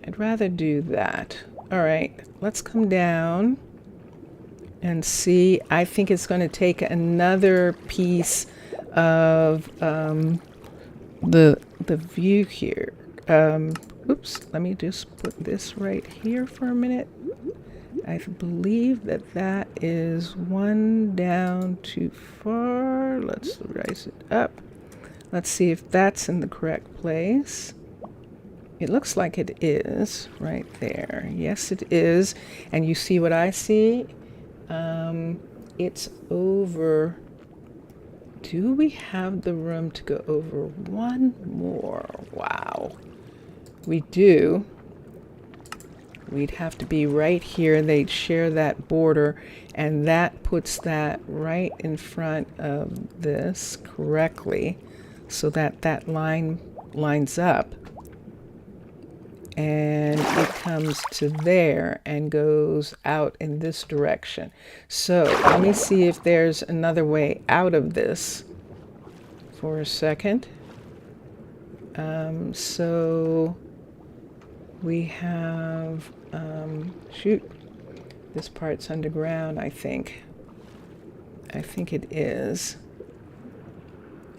I'd rather do that. All right, let's come down and see. I think it's going to take another piece of the view here. Oops, let me just put this right here for a minute. I believe that that is one down too far. Let's raise it up. Let's see if that's in the correct place. It looks like it is right there. Yes, it is. And you see what I see? It's over. Do we have the room to go over one more? Wow. We do. We'd have to be right here. They'd share that border, and that puts that right in front of this correctly, so that that line lines up. And it comes to there and goes out in this direction. So let me see if there's another way out of this for a second. So we have, shoot, this part's underground, I think. I think it is.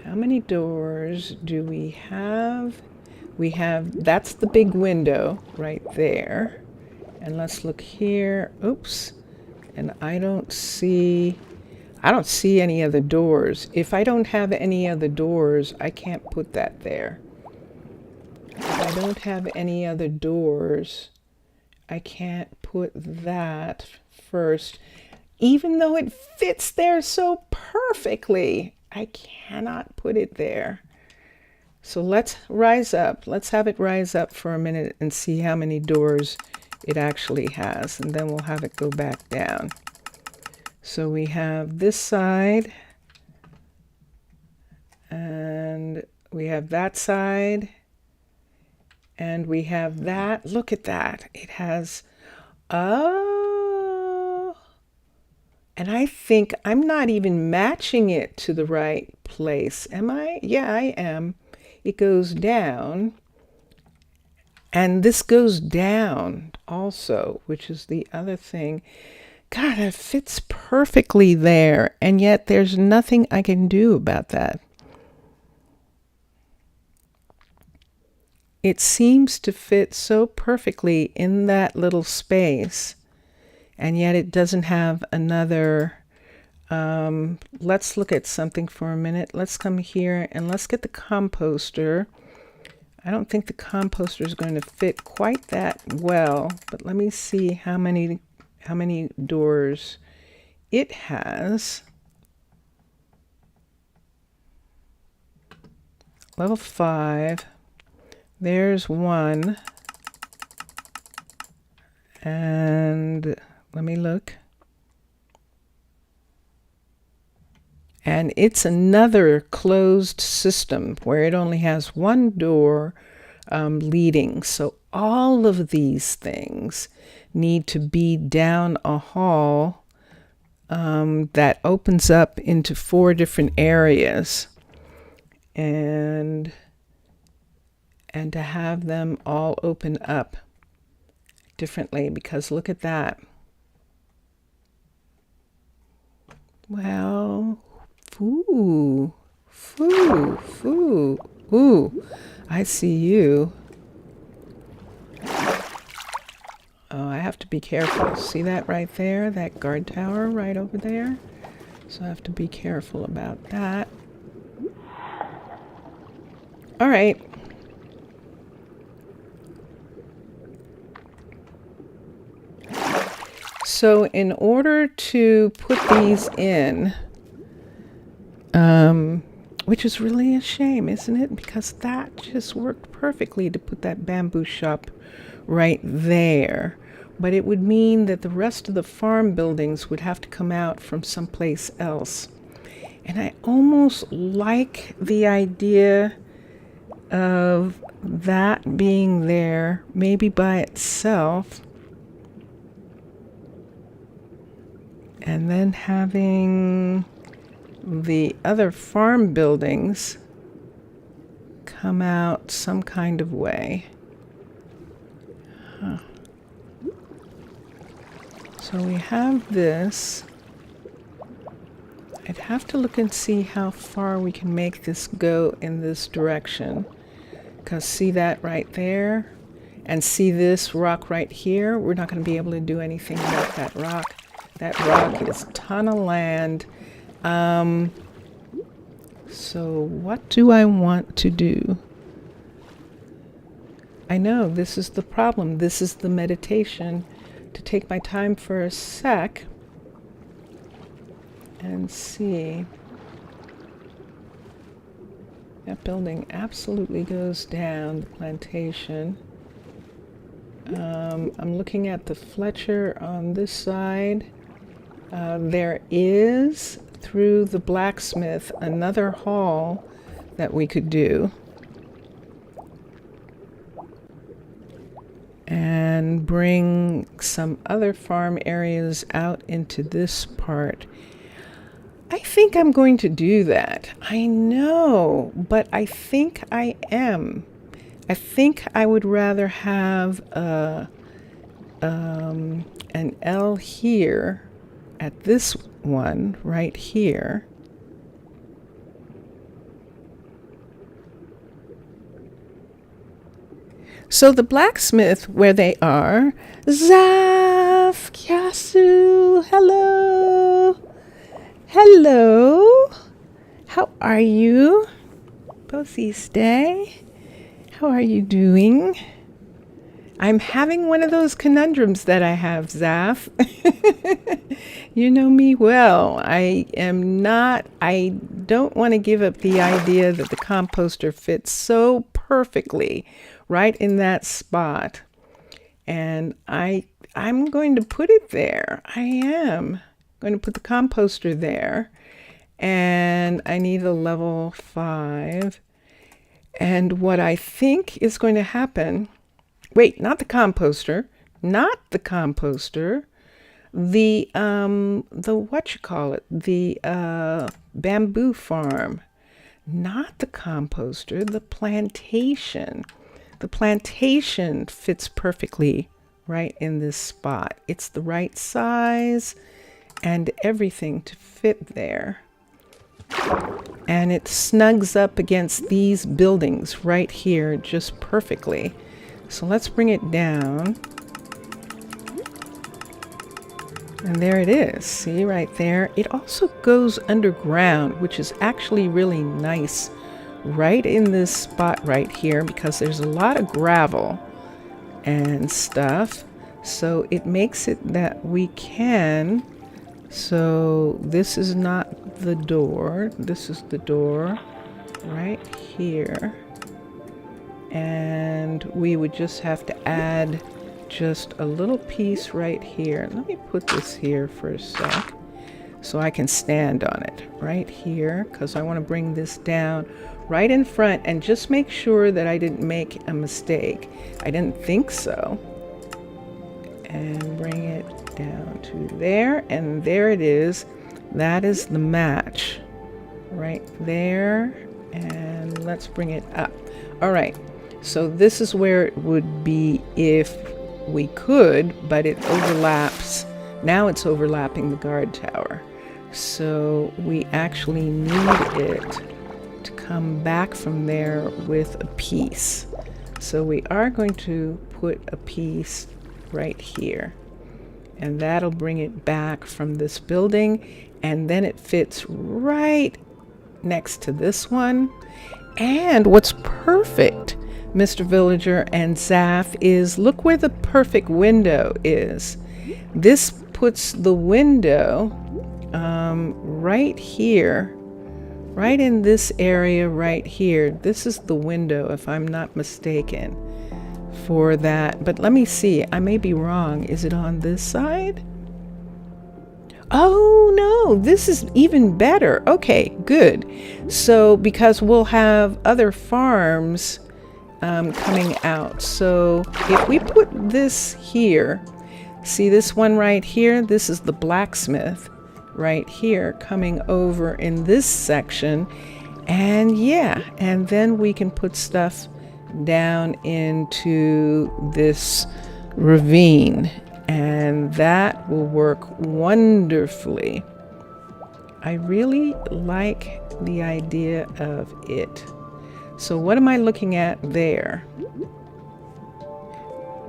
How many doors do we have? We have, that's the big window right there. And let's look here. Oops. And I don't see any other doors. If I don't have any other doors, I can't put that there. If I don't have any other doors, I can't put that first. Even though it fits there so perfectly, I cannot put it there. So let's rise up. Let's have it rise up for a minute and see how many doors it actually has. And then we'll have it go back down. So we have this side. And we have that side. And we have that. Look at that. It has, oh. And I think I'm not even matching it to the right place. Am I? Yeah, I am. It goes down, and this goes down also, which is the other thing. God, it fits perfectly there, and yet there's nothing I can do about that. It seems to fit so perfectly in that little space, and yet it doesn't have another. Let's look at something for a minute. Let's come here and let's get the composter. I don't think the composter is going to fit quite that well, but let me see how many doors it has. Level 5. There's one. And let me look. And it's another closed system where it only has one door leading. So all of these things need to be down a hall that opens up into 4 different areas. And to have them all open up differently, because look at that. Well, ooh, I see you. Oh, I have to be careful. See that right there? That guard tower right over there? So I have to be careful about that. All right. So in order to put these in, which is really a shame, isn't it? Because that just worked perfectly to put that bamboo shop right there. But it would mean that the rest of the farm buildings would have to come out from someplace else. And I almost like the idea of that being there, maybe by itself, and then having the other farm buildings come out some kind of way. So we have this. I'd have to look and see how far we can make this go in this direction. Because see that right there? And see this rock right here? We're not going to be able to do anything about that rock. That rock is a ton of land. So what do I want to do? I know this is the problem. This is the meditation. To take my time for a sec and see. That building absolutely goes down, the plantation. I'm looking at the Fletcher on this side. There is, through the blacksmith, another hall that we could do. And bring some other farm areas out into this part. I think I'm going to do that. I know, but I think I am. I think I would rather have an L here at this one right here. So the blacksmith, where they are, Zaf, Kyasu, hello. Hello. How are you? Bosie's Day. How are you doing? I'm having one of those conundrums that I have, Zaf. You know me well. I don't want to give up the idea that the composter fits so perfectly right in that spot. And I'm going to put it there. I am going to put the composter there. And I need a level 5. And what I think is going to happen, wait, not the composter, the bamboo farm, not the composter, the plantation. The plantation fits perfectly right in this spot. It's the right size and everything to fit there. And it snugs up against these buildings right here just perfectly. So let's bring it down. And there it is. See right there? It also goes underground, which is actually really nice right in this spot right here because there's a lot of gravel and stuff. So it makes it that we can. So this is not the door. This is the door right here. And we would just have to add just a little piece right here. Let me put this here for a sec so I can stand on it right here because I want to bring this down right in front and just make sure that I didn't make a mistake. I didn't think so. And bring it down to there, and there it is. That is the match right there. And let's bring it up. All right, so this is where it would be if we could, but it overlaps. Now it's overlapping the guard tower. So we actually need it to come back from there with a piece. So we are going to put a piece right here. And that'll bring it back from this building. And then it fits right next to this one. And what's perfect, Mr. Villager and Zaf, is look where the perfect window is. This puts the window right here, right in this area right here. This is the window, if I'm not mistaken, for that. But let me see. I may be wrong. Is it on this side? Oh, no. This is even better. Okay, good. So because we'll have other farms coming out. So if we put this here, see this one right here? This is the blacksmith right here coming over in this section. And yeah, and then we can put stuff down into this ravine, and that will work wonderfully. I really like the idea of it. So what am I looking at there?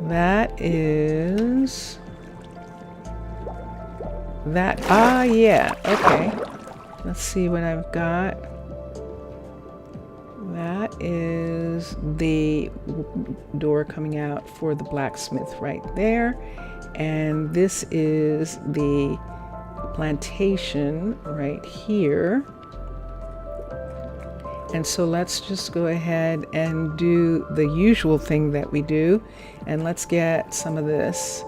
That is that. Ah, yeah. Okay. Let's see what I've got. That is the door coming out for the blacksmith right there. And this is the plantation right here. And so let's just go ahead and do the usual thing that we do. And let's get some of this.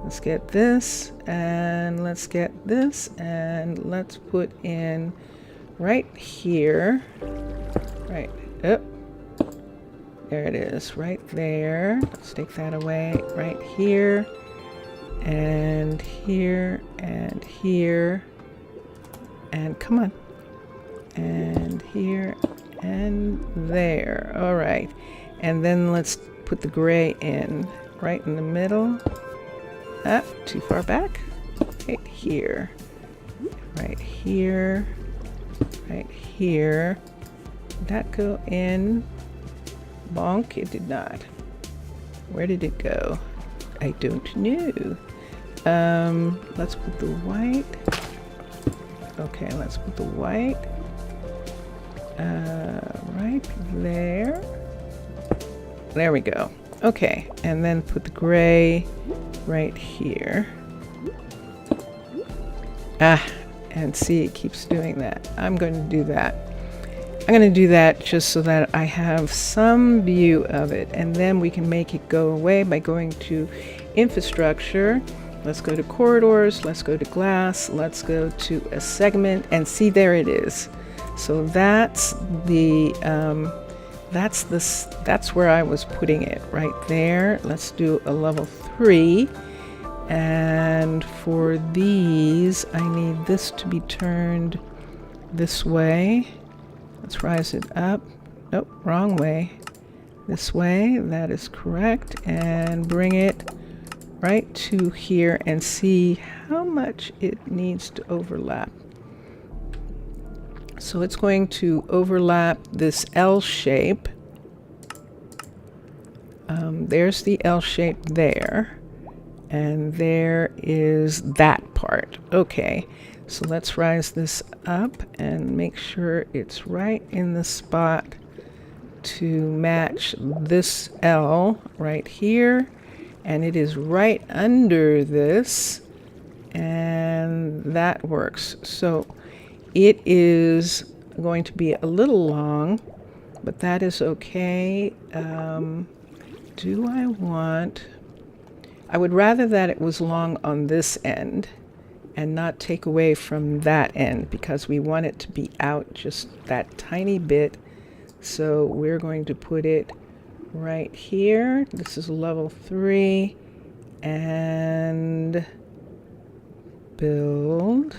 Let's get this, and let's get this, and let's put in right here. Right up. There it is, right there. Let's take that away. Right here, and here, and here, and come on. And here, and there. All right. And then let's put the gray in right in the middle. Up, too far back. Right here. Right here. Right here. Did that go in? Bonk, it did not. Where did it go? I don't know. Let's put the white. Okay, let's put the white right there. There we go. Okay, and then put the gray right here. Ah, and see, it keeps doing that. I'm going to do that. I'm going to do that just so that I have some view of it, and then we can make it go away by going to infrastructure. Let's go to corridors, let's go to glass, let's go to a segment, and see, there it is. So that's the that's where I was putting it, right there. Let's do a level 3. And for these, I need this to be turned this way. Let's rise it up. Nope, wrong way. This way, that is correct. And bring it right to here and see how much it needs to overlap. So it's going to overlap this L shape. There's the L shape there. And there is that part. Okay, so let's rise this up and make sure it's right in the spot to match this L right here. And it is right under this. And that works. So it is going to be a little long, but that is okay. Do I want... I would rather that it was long on this end and not take away from that end, because we want it to be out just that tiny bit. So we're going to put it right here. This is level 3, and build.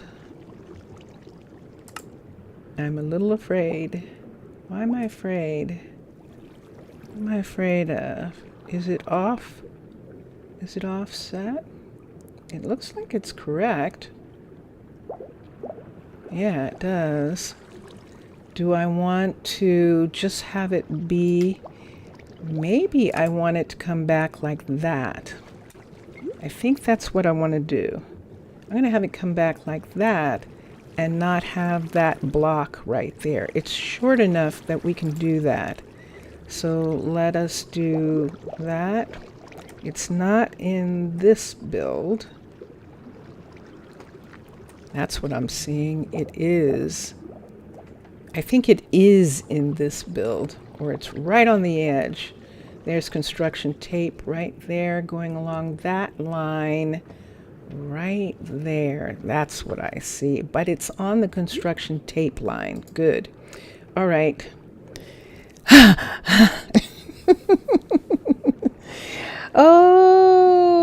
I'm a little afraid. Why am I afraid? What am I afraid of? Is it off? Is it offset? It looks like it's correct. Yeah, it does. Do I want to just have it be... Maybe I want it to come back like that. I think that's what I want to do. I'm going to have it come back like that and not have that block right there. It's short enough that we can do that. So let us do that. It's not in this build. That's what I'm seeing. It is. I think it is in this build, or it's right on the edge. There's construction tape right there going along that line right there. That's what I see. But it's on the construction tape line. Good. All right. Oh,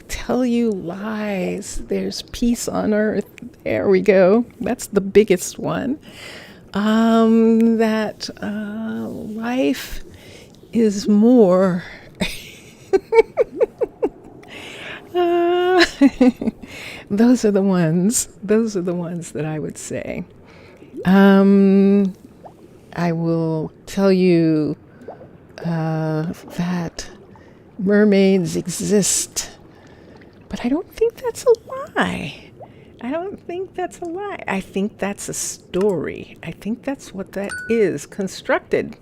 tell you lies. There's peace on earth. There we go. That's the biggest one. That life is more. Those are the ones. Those are the ones that I would say. I will tell you that mermaids exist, but I don't think that's a lie. I don't think that's a lie. I think that's a story. I think that's what that is, constructed.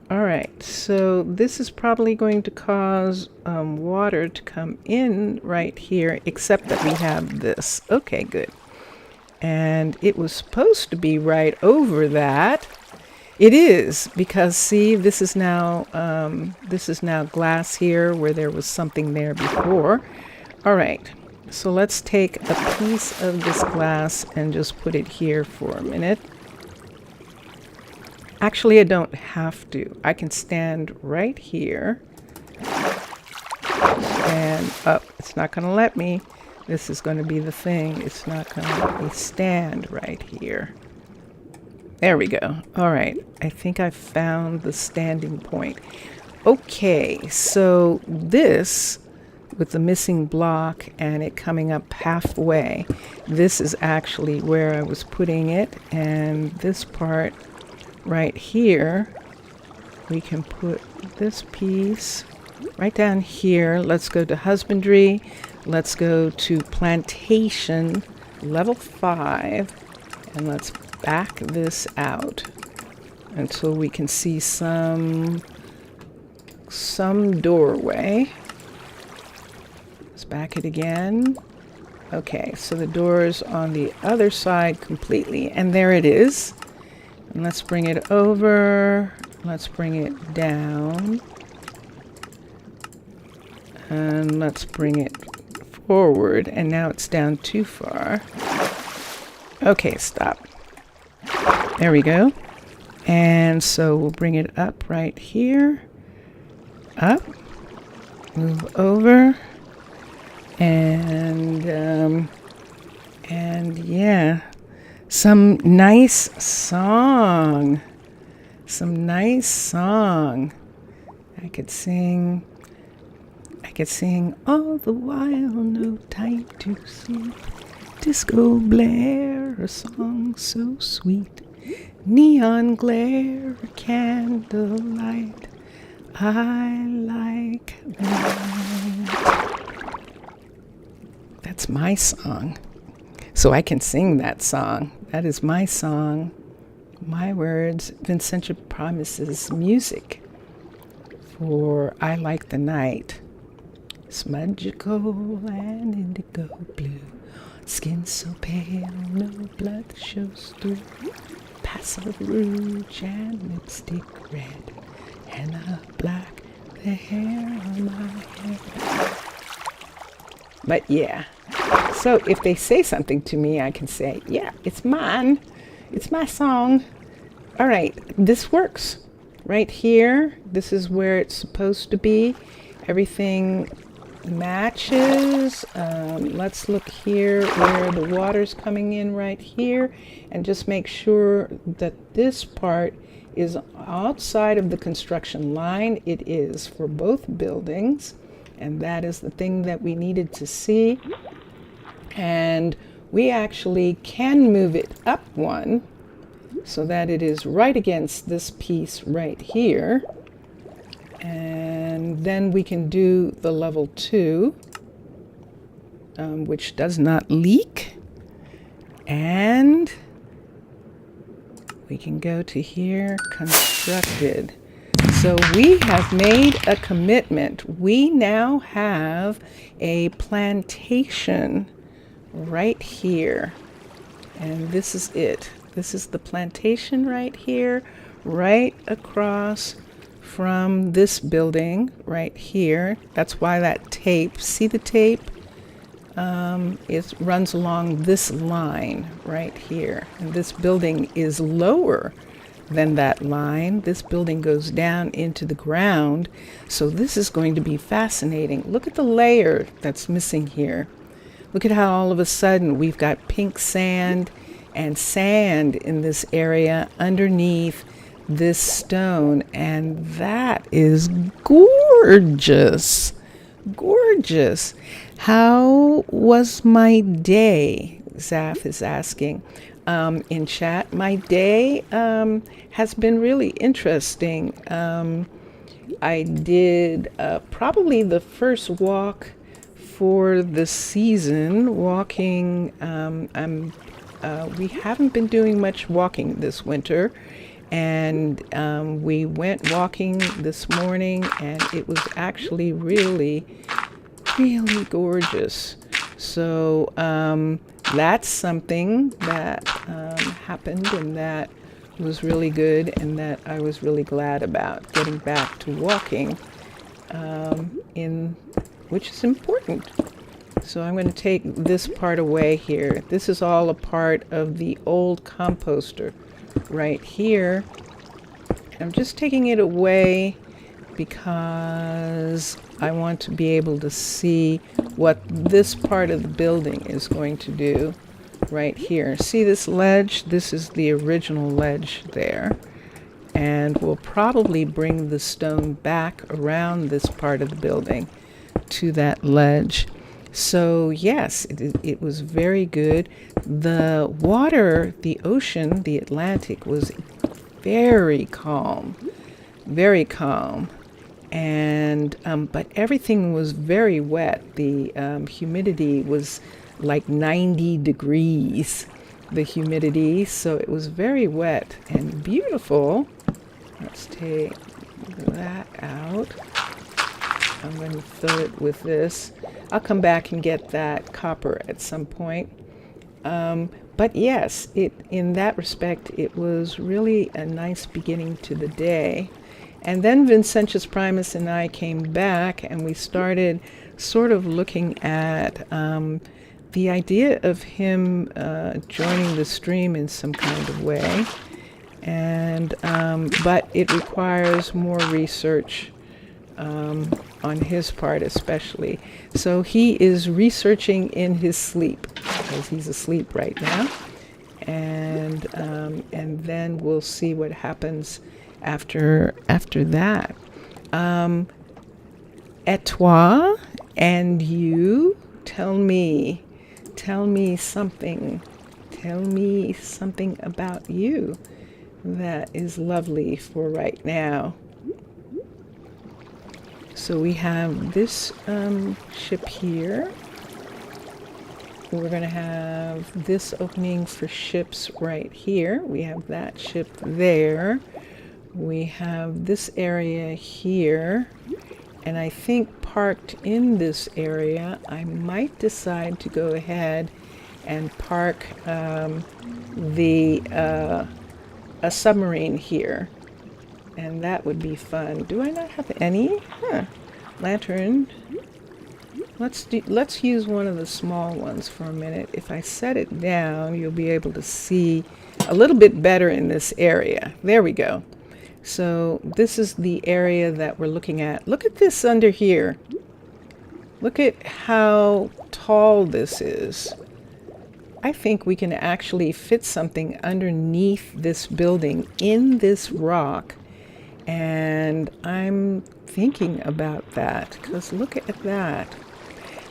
All right, so this is probably going to cause water to come in right here, except that we have this. Okay, good. And it was supposed to be right over that. It is, because see, this is now glass here where there was something there before. All right, so let's take a piece of this glass and just put it here for a minute. Actually, I don't have to. I can stand right here. And up. It's not going to let me. This is going to be the thing. It's not going to let me stand right here. There we go. All right. I think I found the standing point. Okay, so this, with the missing block and it coming up halfway, this is actually where I was putting it. And this part right here, we can put this piece right down here. Let's go to husbandry. Let's go to plantation, level 5, and let's back this out until we can see some doorway. Let's back it again. Okay, so the door's on the other side completely, and there it is. And let's bring it over. Let's bring it down. And let's bring it forward. And now it's down too far. Okay, stop. There we go. And so we'll bring it up right here. Up. Move over. And yeah. Some nice song. I could sing all the while, no time to sleep. Disco blare, a song so sweet. Neon glare, candlelight. I like the night. That's my song. So I can sing that song. That is my song, my words, Vincentia Promises music for I Like the Night. Smudgical and indigo blue, skin so pale, no blood shows through. Pastel rouge and lipstick red, henna black, the hair on my head. But yeah. So if they say something to me, I can say, yeah, it's mine. It's my song. All right, this works. Right here, this is where it's supposed to be. Everything matches. Let's look here where the water's coming in right here. And just make sure that this part is outside of the construction line. It is for both buildings. And that is the thing that we needed to see. And we actually can move it up one so that it is right against this piece right here. And then we can do the level 2, which does not leak. And we can go to here, constructed. So we have made a commitment. We now have a plantation right here. And this is it. This is the plantation right here, right across from this building right here. That's why that tape, see the tape? It runs along this line right here. And this building is lower than that line. This building goes down into the ground. So this is going to be fascinating. Look at the layer that's missing here. Look at how all of a sudden we've got pink sand and sand in this area underneath this stone. And that is gorgeous. Gorgeous. How was my day? Zaf is asking in chat. My day has been really interesting. I did probably the first walk for the season. Walking, we haven't been doing much walking this winter. And we went walking this morning, and it was actually really gorgeous. So that's something that happened, and that was really good, and that I was really glad about, getting back to walking, which is important. So I'm going to take this part away here. This is all a part of the old composter right here. I'm just taking it away because I want to be able to see what this part of the building is going to do right here. See this ledge? This is the original ledge there. And we'll probably bring the stone back around this part of the building to that ledge. So yes, it was very good. The water, the ocean, the Atlantic was very calm, and but everything was very wet. The humidity was like 90 degrees, the humidity, so it was very wet and beautiful. Let's take that out. I'm going to fill it with this. I'll come back and get that copper at some point. But yes, in that respect, it was really a nice beginning to the day. And then Vincentius Primus and I came back, and we started sort of looking at the idea of him joining the stream in some kind of way. And but it requires more research on his part especially. So he is researching in his sleep, because he's asleep right now. And then we'll see what happens after that. Et toi, and you, tell me something about you that is lovely for right now. So we have this ship here. We're going to have this opening for ships right here. We have that ship there. We have this area here. And I think parked in this area, I might decide to go ahead and park a submarine here. And that would be fun. Do I not have any? Lantern. Let's use one of the small ones for a minute. If I set it down, you'll be able to see a little bit better in this area. There we go. So this is the area that we're looking at. Look at this under here. Look at how tall this is. I think we can actually fit something underneath this building in this rock. And I'm thinking about that, because look at that.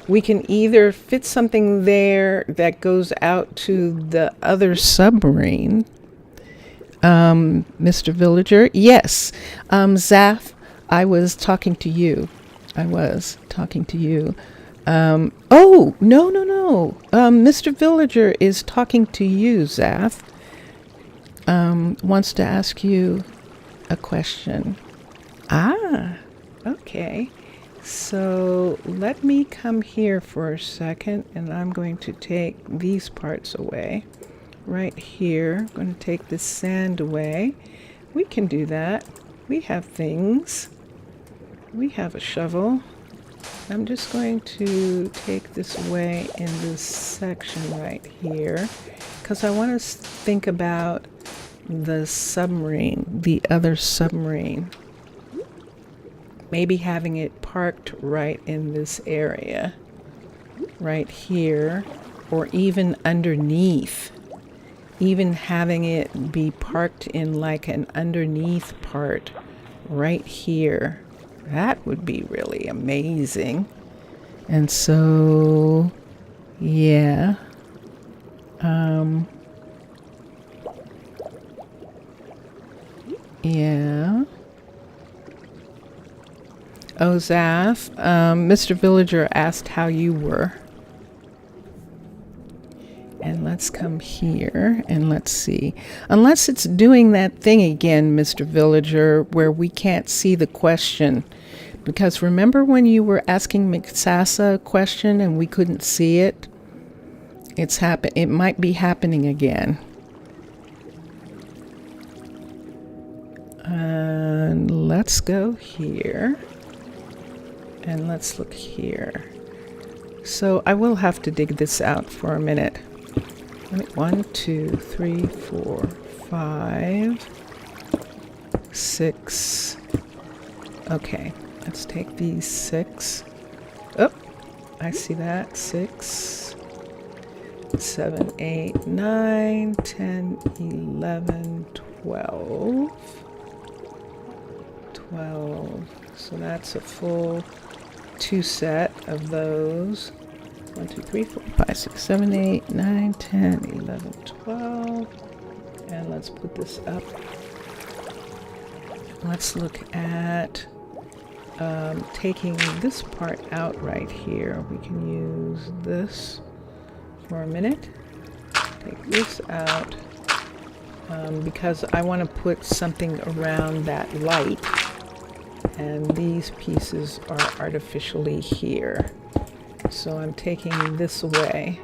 We can either fit something there that goes out to the other submarine. Mr. Villager, yes. Zaf, I was talking to you. Oh, no. Mr. Villager is talking to you, Zaf. Wants to ask you a question. Okay. So let me come here for a second, and I'm going to take these parts away. Right here, I'm going to take this sand away. We can do that. We have things. We have a shovel. I'm just going to take this away in this section right here, because I want to think about the submarine, the other submarine. Maybe having it parked right in this area, right here, or even underneath. Even having it be parked in like an underneath part right here. That would be really amazing. And so, yeah. Yeah. Oh, Zaf, Mr. Villager asked how you were. And let's come here and let's see. Unless it's doing that thing again, Mr. Villager, where we can't see the question. Because remember when you were asking McSassa a question and we couldn't see it? It might be happening again. And let's go here. And let's look here. So I will have to dig this out for a minute. 1, 2, 3, 4, 5, 6. Okay, let's take these 6. Oh, I see that. 6, 7, 8, 9, 10, 11, 12. 12. So that's a full 2 set of those. 1, 2, 3, 4, 5, 6, 7, 8, 9, 10, 11, 12. And let's put this up. Let's look at taking this part out right here. We can use this for a minute. Take this out because I want to put something around that light. And these pieces are artificially here. So I'm taking this away.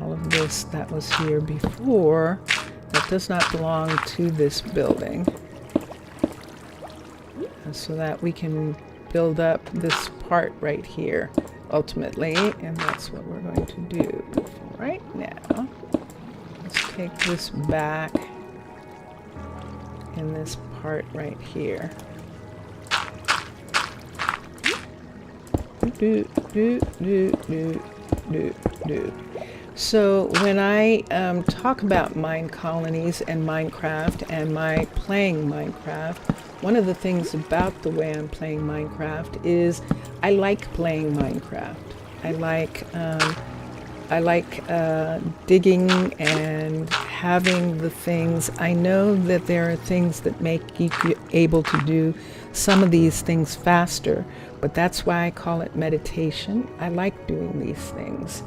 All of this that was here before, that does not belong to this building. And so that we can build up this part right here, ultimately. And that's what we're going to do. For right now, let's take this back in this part right here. So when I talk about Minecolonies and Minecraft and my playing Minecraft, one of the things about the way I'm playing Minecraft is I like playing Minecraft. I like digging and having the things. I know that there are things that make you able to do some of these things faster, but that's why I call it meditation. I like doing these things.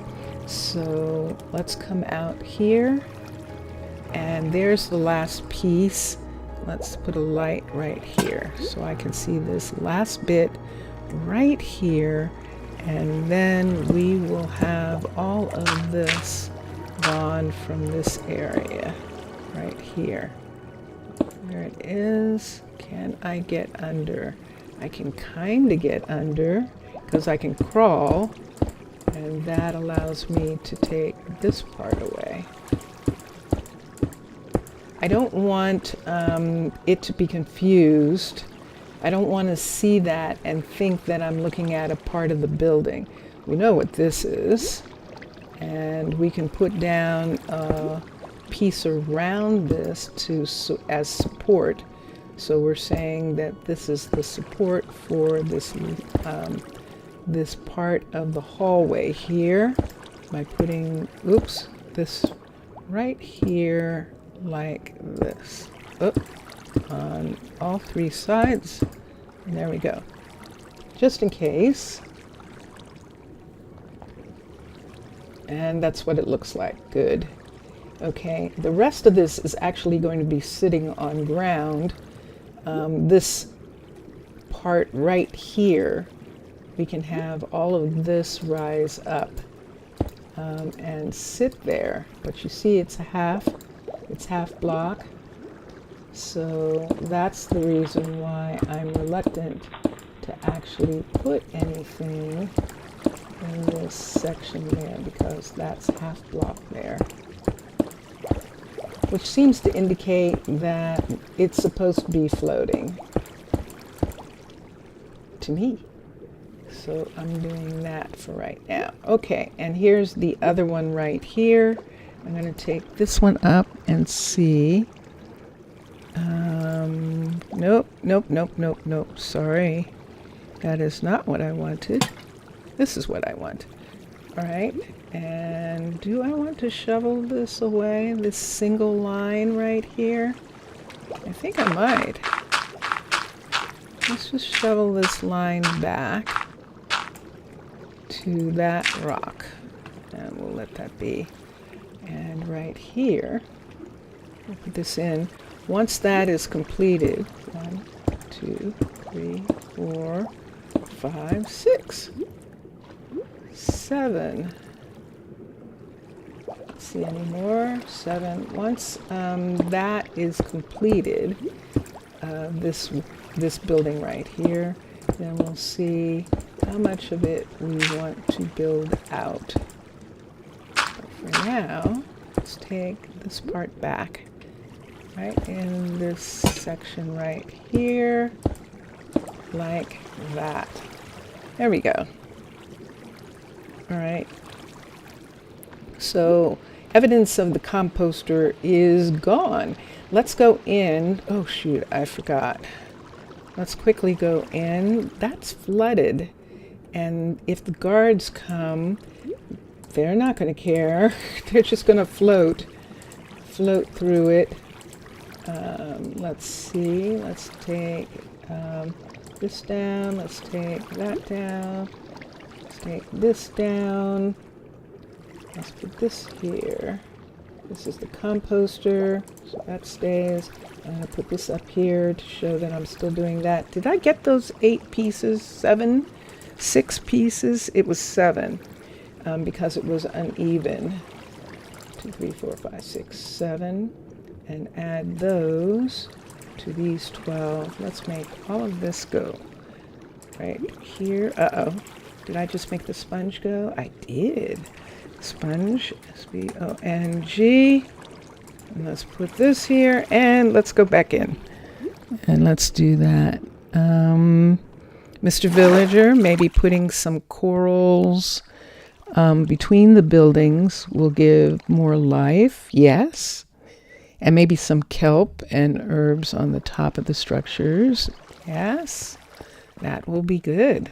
So let's come out here, and there's the last piece. Let's put a light right here so I can see this last bit right here, and then we will have all of this gone from this area right here. There it is. Can I get under? I can kind of get under because I can crawl, and that allows me to take this part away. I don't want it to be confused. I don't want to see that and think that I'm looking at a part of the building. We know what this is, and we can put down a piece around this as support. So we're saying that this is the support for this this part of the hallway here by putting, this right here like this. On all 3 sides. And there we go. Just in case. And that's what it looks like. Good. Okay, the rest of this is actually going to be sitting on ground. This part right here we can have all of this rise up and sit there. But you see it's half block. So that's the reason why I'm reluctant to actually put anything in this section there, because that's half block there. Which seems to indicate that it's supposed to be floating to me. So I'm doing that for right now. Okay, and here's the other one right here. I'm going to take this one up and see. Nope. Sorry. That is not what I wanted. This is what I want. All right. And do I want to shovel this away? This single line right here? I think I might. Let's just shovel this line back to that rock. And we'll let that be. And right here, we'll put this in. Once that is completed, 1, 2, 3, 4, 5, 6, 7. Let's see any more. 7. Once that is completed, this building right here, then we'll see how much of it we want to build out. But for now, let's take this part back. Right in this section right here, like that. There we go. All right. So evidence of the composter is gone. Let's go in. Oh shoot, I forgot. Let's quickly go in. That's flooded. And if the guards come, they're not going to care. They're just going to float through it. Let's see. Let's take this down. Let's take that down. Let's take this down. Let's put this here. This is the composter, so that stays. I'm going to put this up here to show that I'm still doing that. Did I get those 8 pieces? 7? 6 pieces? It was 7 because it was uneven. 2, 3, 4, 5, 6, 7. And add those to these 12. Let's make all of this go right here. Uh-oh. Did I just make the sponge go? I did. Sponge, S-P-O-N-G. And let's put this here, and let's go back in. And let's do that. Mr. Villager, maybe putting some corals between the buildings will give more life. Yes. And maybe some kelp and herbs on the top of the structures. Yes, that will be good.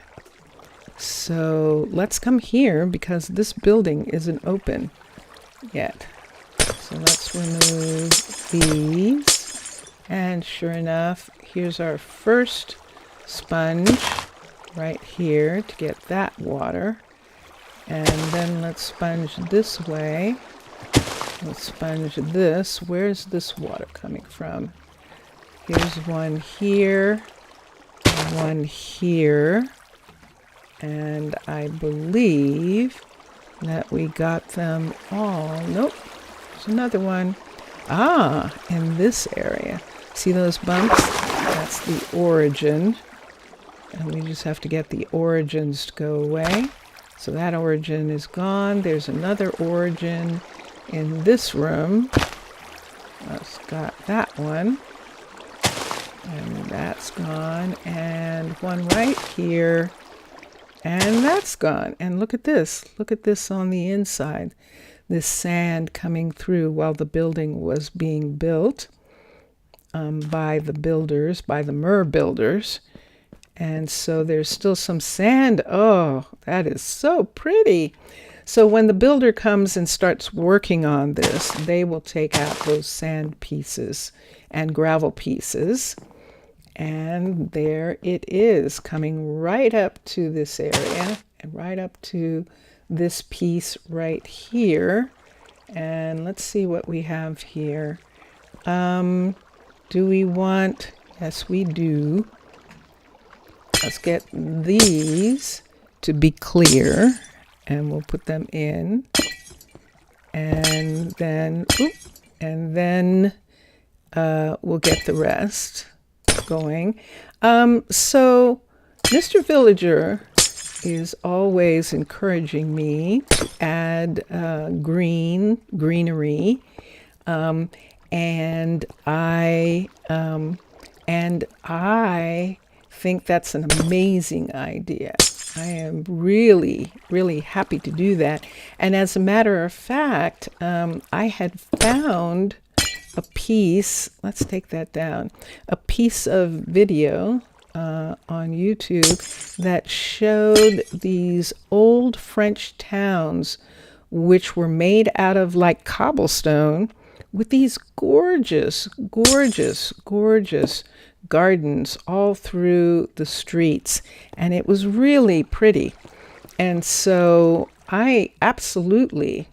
So let's come here because this building isn't open yet. So let's remove these. And sure enough, here's our first sponge right here to get that water. And then let's sponge this way. Let's sponge this. Where's this water coming from? Here's one here, one here, and I believe that we got them all. Nope, there's another one. Ah, in this area. See those bumps? That's the origin. And we just have to get the origins to go away. So that origin is gone. There's another origin in this room. Let's got that one. And that's gone. And one right here. And that's gone. And look at this. Look at this on the inside. This sand coming through while the building was being built by the builders, by the Mer builders. And so there's still some sand. Oh, that is so pretty. So when the builder comes and starts working on this, they will take out those sand pieces and gravel pieces. And there it is, coming right up to this area and right up to this piece right here. And let's see what we have here. Do we want, yes we do. Let's get these to be clear, and we'll put them in, and then we'll get the rest going. So Mr. Villager is always encouraging me to add greenery, and I think that's an amazing idea. I am really, really happy to do that. And as a matter of fact, I had found a piece, let's take that down, a piece of video on YouTube that showed these old French towns which were made out of like cobblestone with these gorgeous, gorgeous, gorgeous gardens all through the streets, and it was really pretty. And so I absolutely,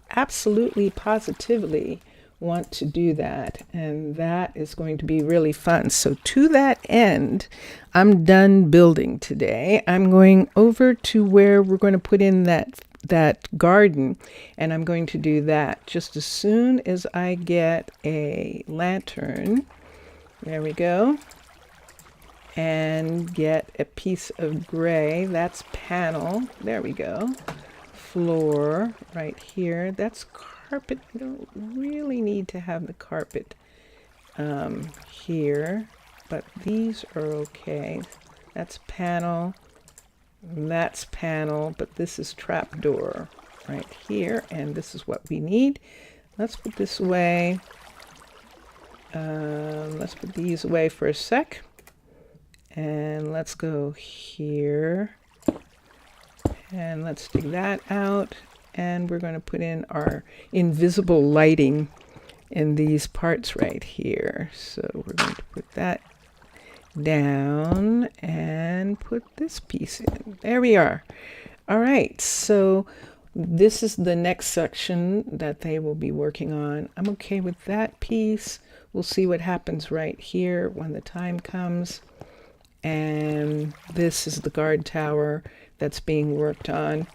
positively want to do that, and that is going to be really fun. So to that end, I'm done building today. I'm going over to where we're going to put in that garden, and I'm going to do that just as soon as I get a lantern. There we go. And get a piece of gray. That's panel. There we go. Floor right here. That's carpet. I don't really need to have the carpet here, but these are okay. That's panel. That's panel, but this is trapdoor right here, and this is what we need. Let's put this away. Let's put these away for a sec. And let's go here. And let's dig that out. And we're going to put in our invisible lighting in these parts right here. So we're going to put that down and put this piece in. There we are. All right. So this is the next section that they will be working on. I'm okay with that piece. We'll see what happens right here when the time comes. And this is the guard tower that's being worked on.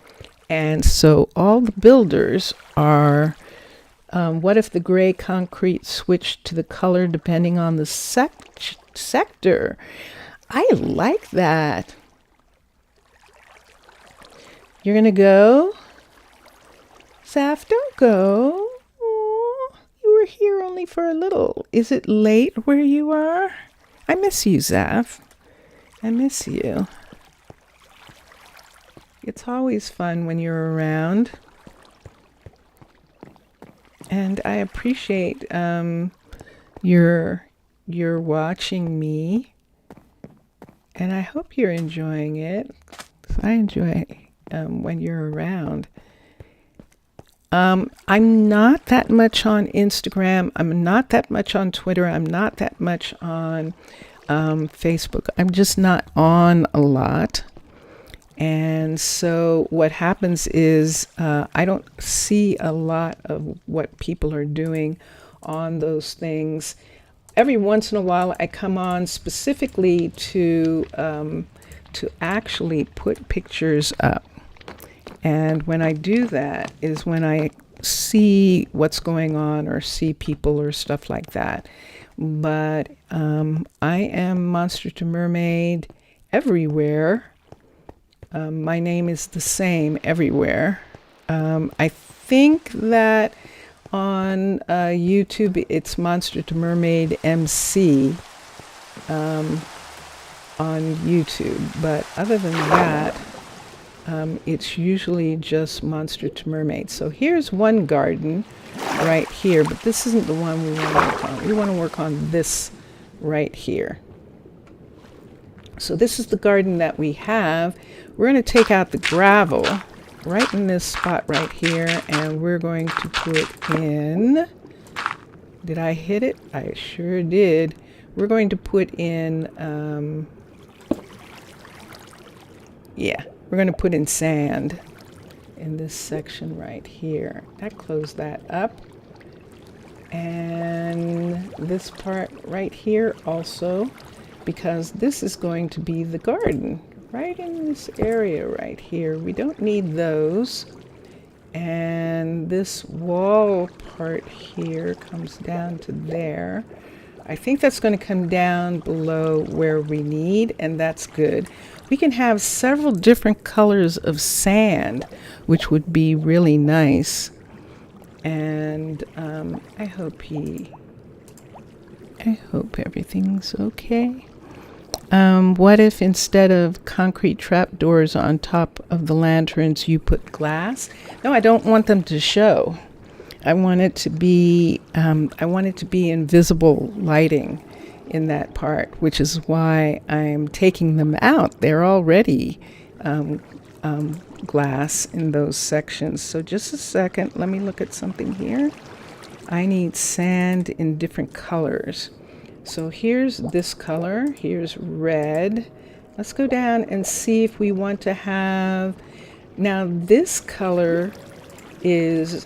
And so all the builders are, what if the gray concrete switched to the color depending on the sector? I like that. You're going to go? Zaf, don't go. Oh, you were here only for a little. Is it late where you are? I miss you, Zaf. I miss you. It's always fun when you're around. And I appreciate your watching me. And I hope you're enjoying it. I enjoy when you're around. I'm not that much on Instagram. I'm not that much on Twitter. I'm not that much on Facebook. I'm just not on a lot. And so what happens is I don't see a lot of what people are doing on those things. Every once in a while I come on specifically to actually put pictures up. And when I do that is when I see what's going on or see people or stuff like that. But I am Monster to Mermaid everywhere. My name is the same everywhere. I think that on YouTube it's Monster to Mermaid MC on YouTube. But other than that, it's usually just Monster to Mermaid. So here's one garden right here, but this isn't the one we want to work on. We want to work on this right here. So this is the garden that we have. We're going to take out the gravel right in this spot right here, and we're going to put in, did I hit it? I sure did. We're going to put in, we're going to put in sand in this section right here. That closed that up. And this part right here also, because this is going to be the garden right in this area right here. We don't need those. And this wall part here comes down to there. I think that's going to come down below where we need, and that's good. We can have several different colors of sand, which would be really nice. And I hope everything's okay. What if instead of concrete trapdoors on top of the lanterns, you put glass? No, I don't want them to show. I want it to be invisible lighting in that part, which is why I'm taking them out. They're already glass in those sections. So just a second, let me look at something here. I need sand in different colors. So here's this color, here's red. Let's go down and see if we want to have, now this color is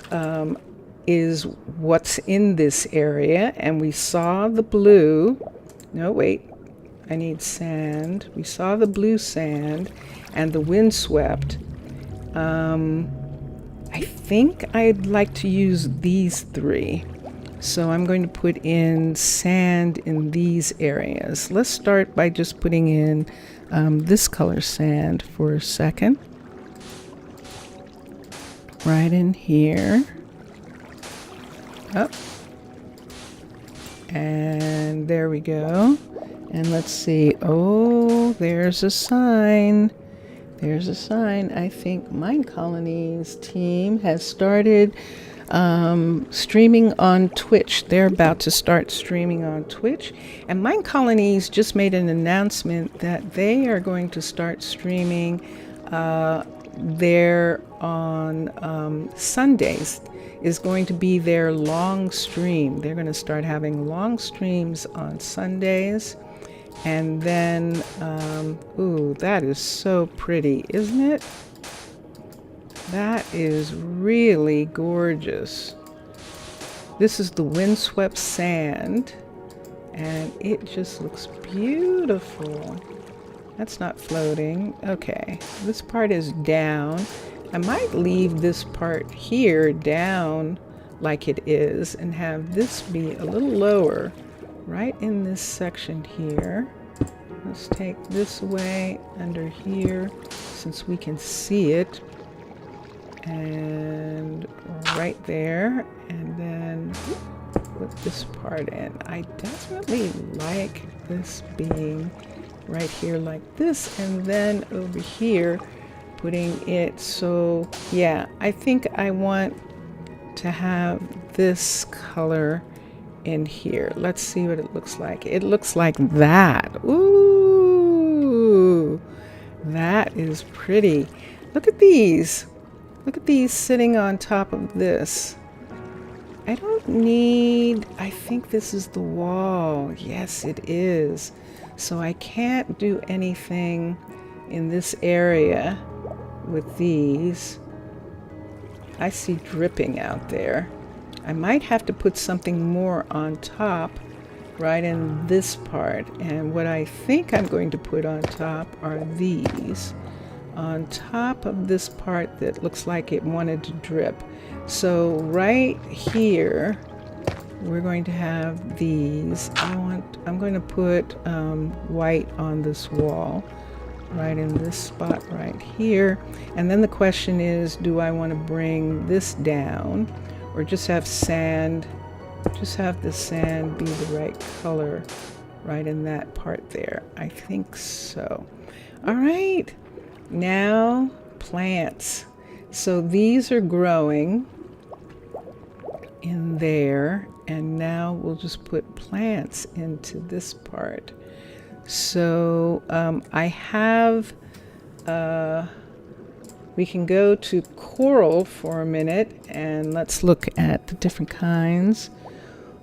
what's in this area, and we saw the blue. No, wait, I need sand. We saw the blue sand and the windswept. I think I'd like to use these three. So I'm going to put in sand in these areas. Let's start by just putting in this color sand for a second. Right in here. Up. And there we go. And let's see. Oh, there's a sign. There's a sign. I think Minecolonies team has started streaming on Twitch. They're about to start streaming on Twitch. And Minecolonies just made an announcement that they are going to start streaming there on Sundays. Is going to be their long stream. They're going to start having long streams on Sundays. And then, ooh, that is so pretty, isn't it? That is really gorgeous. This is the windswept sand, and it just looks beautiful. That's not floating. Okay, this part is down. I might leave this part here down like it is and have this be a little lower right in this section here. Let's take this away under here since we can see it. And right there, and then put this part in. I definitely like this being right here like this, and then over here putting it. So yeah, I think I want to have this color in here. Let's see what it looks like. It looks like that. Ooh, that is pretty. Look at these. Look at these sitting on top of this. I don't need, I think this is the wall. Yes, it is. So I can't do anything in this area with these. I see dripping out there. I might have to put something more on top right in this part. And what I think I'm going to put on top are these. On top of this part that looks like it wanted to drip. So right here, we're going to have these. I'm going to put white on this wall, right in this spot right here. And then the question is, do I want to bring this down or just have sand, just have the sand be the right color right in that part there? I think so. All right. Now plants. So these are growing in there, and now we'll just put plants into this part. So I have, we can go to coral for a minute and let's look at the different kinds.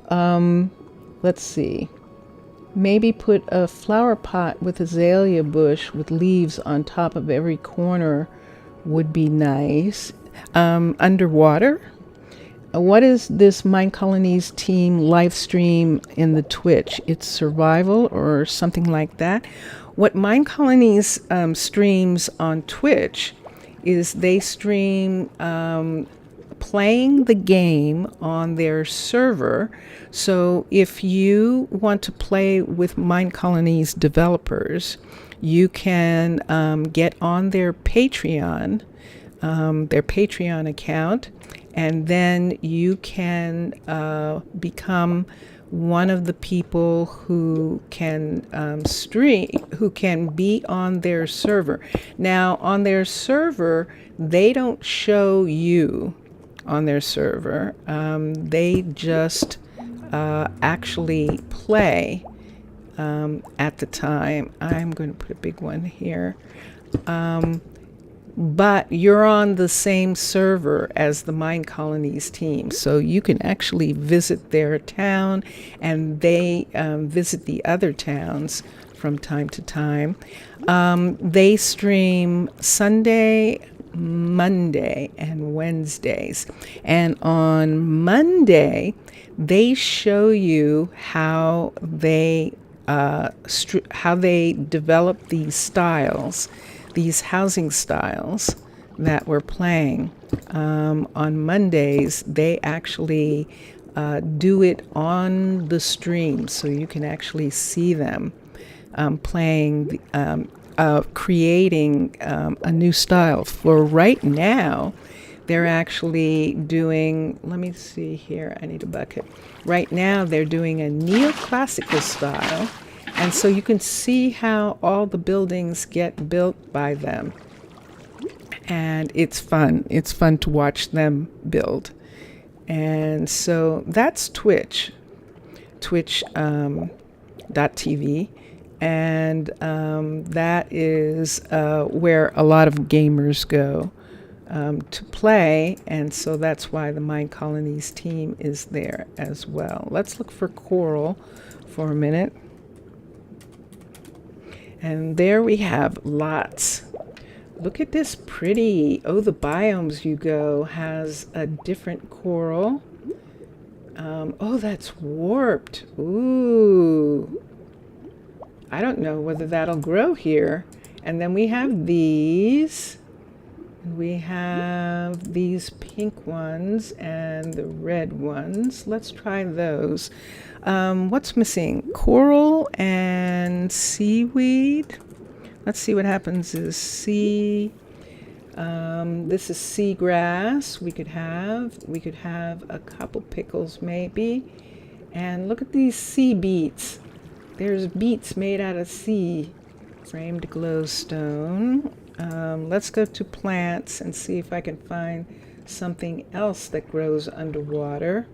Let's see. Maybe put a flower pot with azalea bush with leaves on top of every corner would be nice. Underwater. what is this Minecolonies team live stream in the Twitch? It's survival or something like that. What Minecolonies streams on Twitch is they stream playing the game on their server. So if you want to play with Minecolonies developers, you can get on their Patreon account, and then you can become one of the people who can who can be on their server. Now, on their server, they don't show you on their server. They just actually play at the time. I'm going to put a big one here. But you're on the same server as the Minecolonies team, so you can actually visit their town, and they visit the other towns from time to time. They stream Sunday, Monday, and Wednesdays. And on Monday, they show you how they develop these styles, these housing styles that we're playing. On Mondays, they actually do it on the stream, so you can actually see them playing, creating a new style. For right now, they're actually doing, let me see here, I need a bucket. Right now, they're doing a neoclassical style. And so you can see how all the buildings get built by them. And it's fun. It's fun to watch them build. And so that's Twitch, twitch.tv. And that is where a lot of gamers go to play. And so that's why the Minecolonies team is there as well. Let's look for coral for a minute. And there we have lots. Look at this pretty. Oh, the biomes you go has a different coral. Oh, that's warped. Ooh. I don't know whether that'll grow here. And then we have these. We have these pink ones and the red ones. Let's try those. What's missing? Coral and seaweed. Let's see what happens is this is seagrass. We could have a couple pickles maybe. And look at these sea beets. There's beets made out of sea. Framed glowstone. Let's go to plants and see if I can find something else that grows underwater.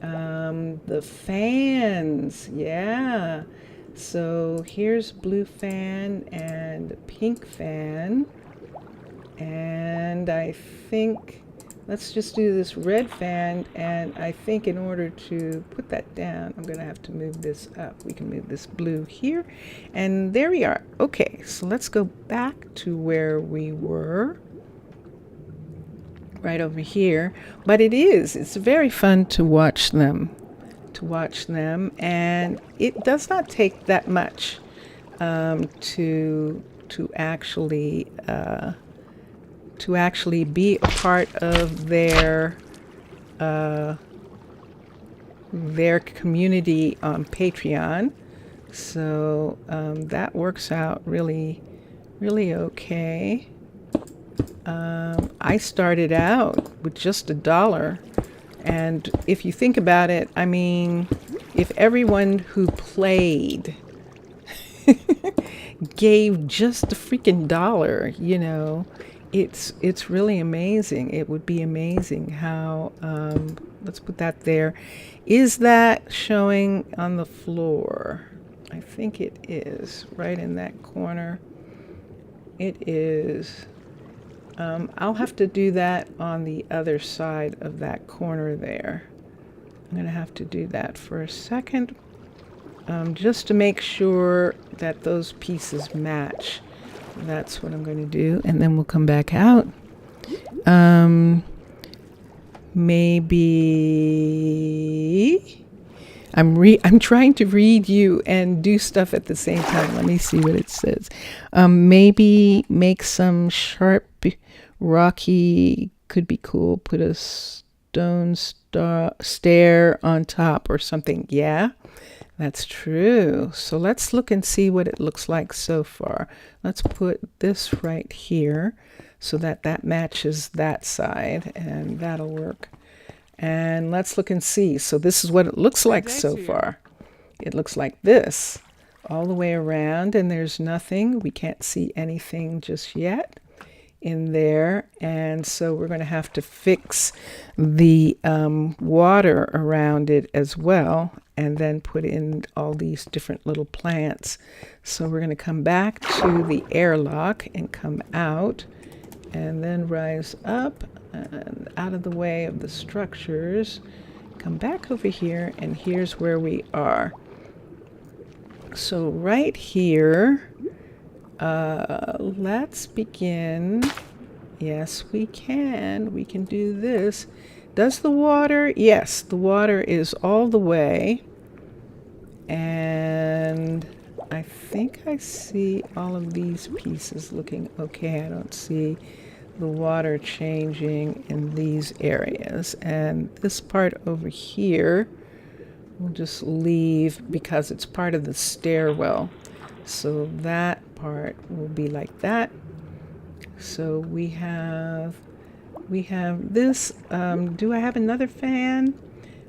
The fans, yeah. So here's blue fan and pink fan. And I think, let's just do this red fan. And I think in order to put that down, I'm going to have to move this up. We can move this blue here. And there we are. Okay, so let's go back to where we were. Right over here. But it's very fun to watch them. And it does not take that much to actually be a part of their community on Patreon. So that works out really, really okay. I started out with just $1. And if you think about it, I mean, if everyone who played gave just a freaking $1, you know, it's really amazing. It would be amazing how, let's put that there. Is that showing on the floor? I think it is, right in that corner. It is. I'll have to do that on the other side of that corner there. I'm going to have to do that for a second, just to make sure that those pieces match. That's what I'm going to do, and then we'll come back out. maybe I'm trying to read you and do stuff at the same time. Let me see what it says. Maybe make some sharp, rocky, could be cool. Put a stone stair on top or something. Yeah, that's true. So let's look and see what it looks like so far. Let's put this right here so that that matches that side, and that'll work. And let's look and see. So this is what it looks like so far. It looks like this all the way around, and there's nothing. We can't see anything just yet in there. And so we're going to have to fix the water around it as well, and then put in all these different little plants. So we're going to come back to the airlock and come out, and then rise up and out of the way of the structures. Come back over here, and here's where we are. So right here, let's begin. Yes, we can do this. Does the water? Yes, the water is all the way, and I think I see all of these pieces looking okay. I don't see the water changing in these areas, and this part over here we'll just leave because it's part of the stairwell, so that part will be like that. So we have this. Do I have another fan?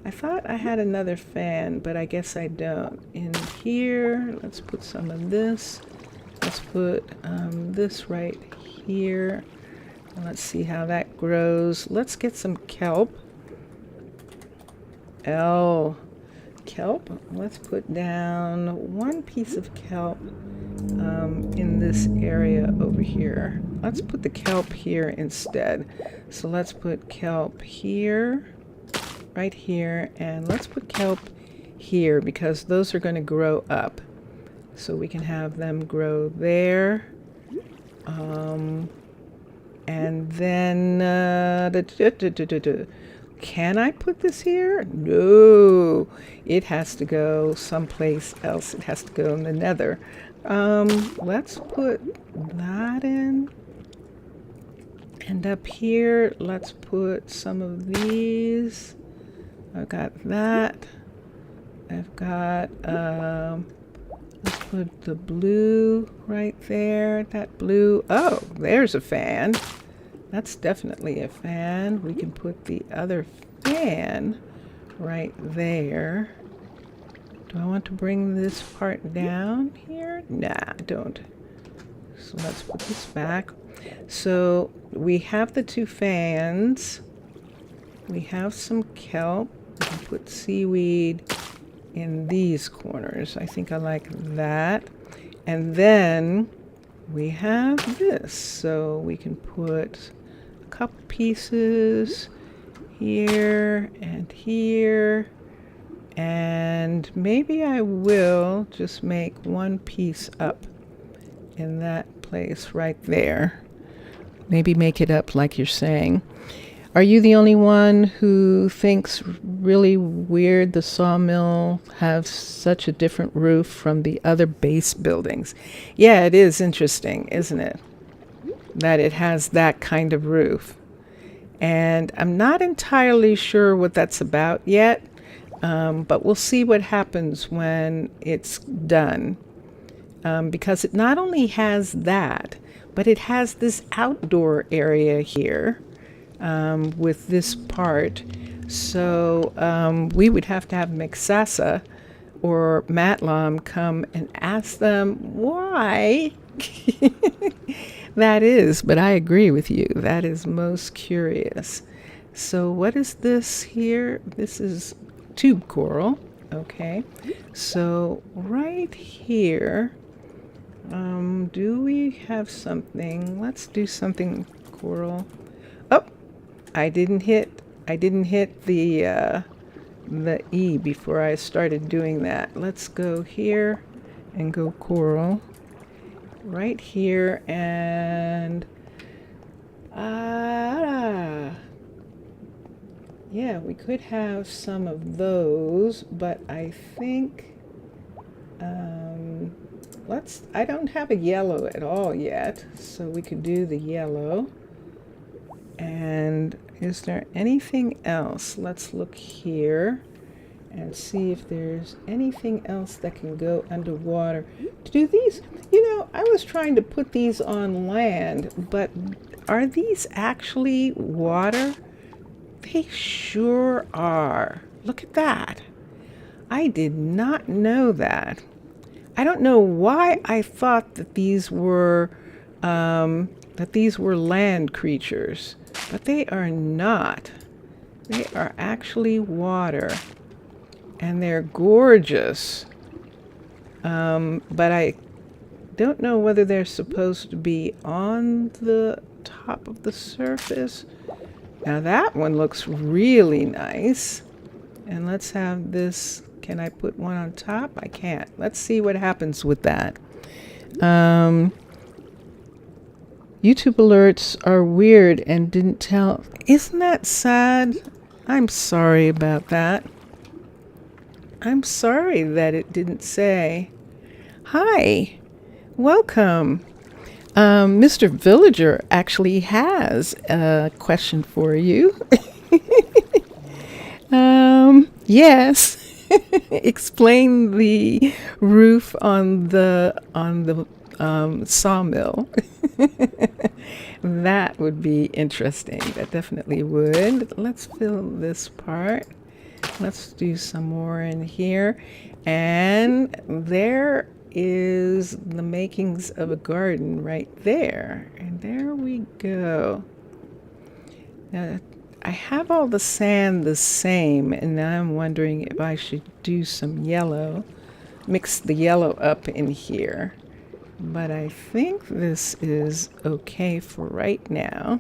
I thought I had another fan, but I guess I don't. In here, let's put some of this. Let's put this right here. Let's see how that grows. Let's get some kelp. Kelp. Let's put down one piece of kelp in this area over here. Let's put the kelp here instead. So let's put kelp here, right here, and let's put kelp here because those are going to grow up. So we can have them grow there. And then, can I put this here? No, it has to go someplace else. It has to go in the nether. Let's put that in. And up here, let's put some of these. I've got that. I've got, let's put the blue right there. That blue. Oh, there's a fan. That's definitely a fan. We can put the other fan right there. Do I want to bring this part down here? Nah, I don't. So let's put this back. So we have the two fans. We have some kelp. We can put seaweed in these corners. I think I like that. And then we have this. So we can put a couple pieces here and here. And maybe I will just make one piece up in that place right there. Maybe make it up like you're saying. Are you the only one who thinks really weird the sawmill has such a different roof from the other base buildings? Yeah, it is interesting, isn't it? That it has that kind of roof. And I'm not entirely sure what that's about yet, but we'll see what happens when it's done. Because it not only has that, but it has this outdoor area here. With this part. So we would have to have Mixasa or Matlam come and ask them why that is. But I agree with you. That is most curious. So what is this here? This is tube coral. Okay. So right here, do we have something? Let's do something coral. Oh, I didn't hit the E before I started doing that. Let's go here and go coral right here, and Yeah, we could have some of those, but I think I don't have a yellow at all yet, so we could do the yellow. And is there anything else? Let's look here and see if there's anything else that can go underwater. Do these, I was trying to put these on land, but are these actually water? They sure are. Look at that. I did not know that. I don't know why I thought that these were land creatures, but they are not. They are actually water, and they're gorgeous. But I don't know whether they're supposed to be on the top of the surface. Now that one looks really nice. And let's have this. Can I put one on top? I can't. Let's see what happens with that. YouTube alerts are weird and didn't tell. Isn't that sad? I'm sorry about that. I'm sorry that it didn't say. Hi, welcome. Mr. Villager actually has a question for you. Yes. Explain the roof on the sawmill. That would be interesting. That definitely would. Let's fill this part. Let's do some more in here. And there is the makings of a garden right there. And there we go. Now, I have all the sand the same, and now I'm wondering if I should do some yellow, mix the yellow up in here. But I think this is okay for right now.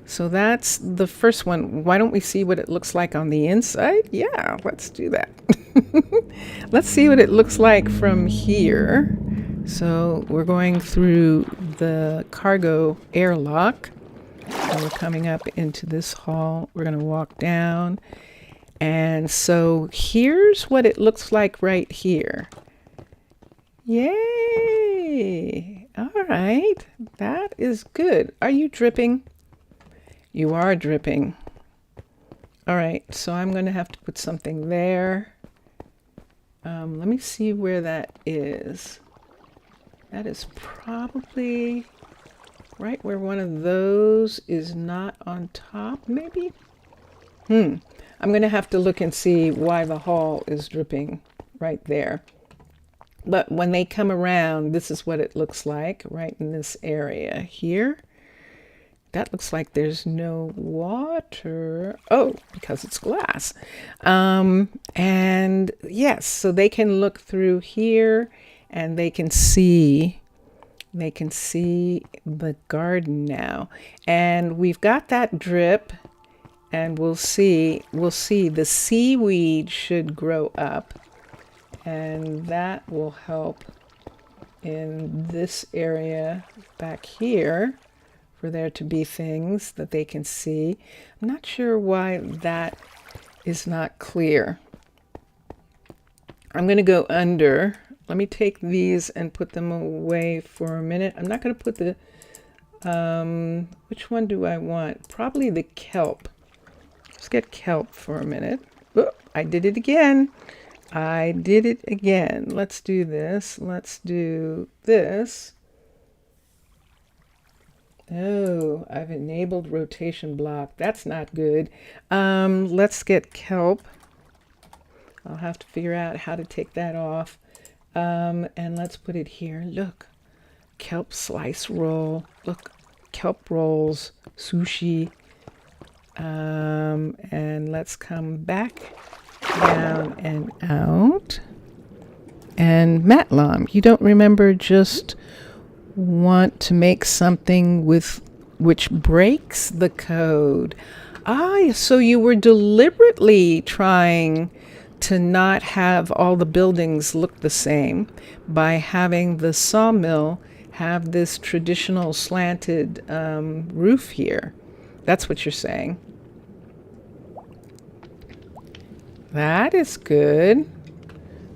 So that's the first one. Why don't we see what it looks like on the inside? Yeah, let's do that. Let's see what it looks like from here. So we're going through the cargo airlock. And we're coming up into this hall. We're going to walk down. And so here's what it looks like right here. Yay! All right. That is good. Are you dripping? You are dripping. All right. So I'm going to have to put something there. Let me see where that is. That is probably right where one of those is not on top, maybe? I'm going to have to look and see why the hall is dripping right there. But when they come around, this is what it looks like right in this area here. That looks like there's no water. Oh, because it's glass. And yes, so they can look through here and they can see the garden now. And we've got that drip, and we'll see the seaweed should grow up, and that will help in this area back here for there to be things that they can see. I'm not sure why that is not clear. I'm going to go under. Let me take these and put them away for a minute. I'm not going to put the, which one do I want? Probably the kelp. Let's get kelp for a minute. Oh, I did it again. Let's do this. Let's do this. Oh, I've enabled rotation block. That's not good. Let's get kelp. I'll have to figure out how to take that off. And let's put it here. Look, kelp slice roll. Look, kelp rolls, sushi. And let's come back down and out. And Matlam, you don't remember just want to make something with which breaks the code. So you were deliberately trying to not have all the buildings look the same by having the sawmill have this traditional slanted roof here. That's what you're saying. That is good.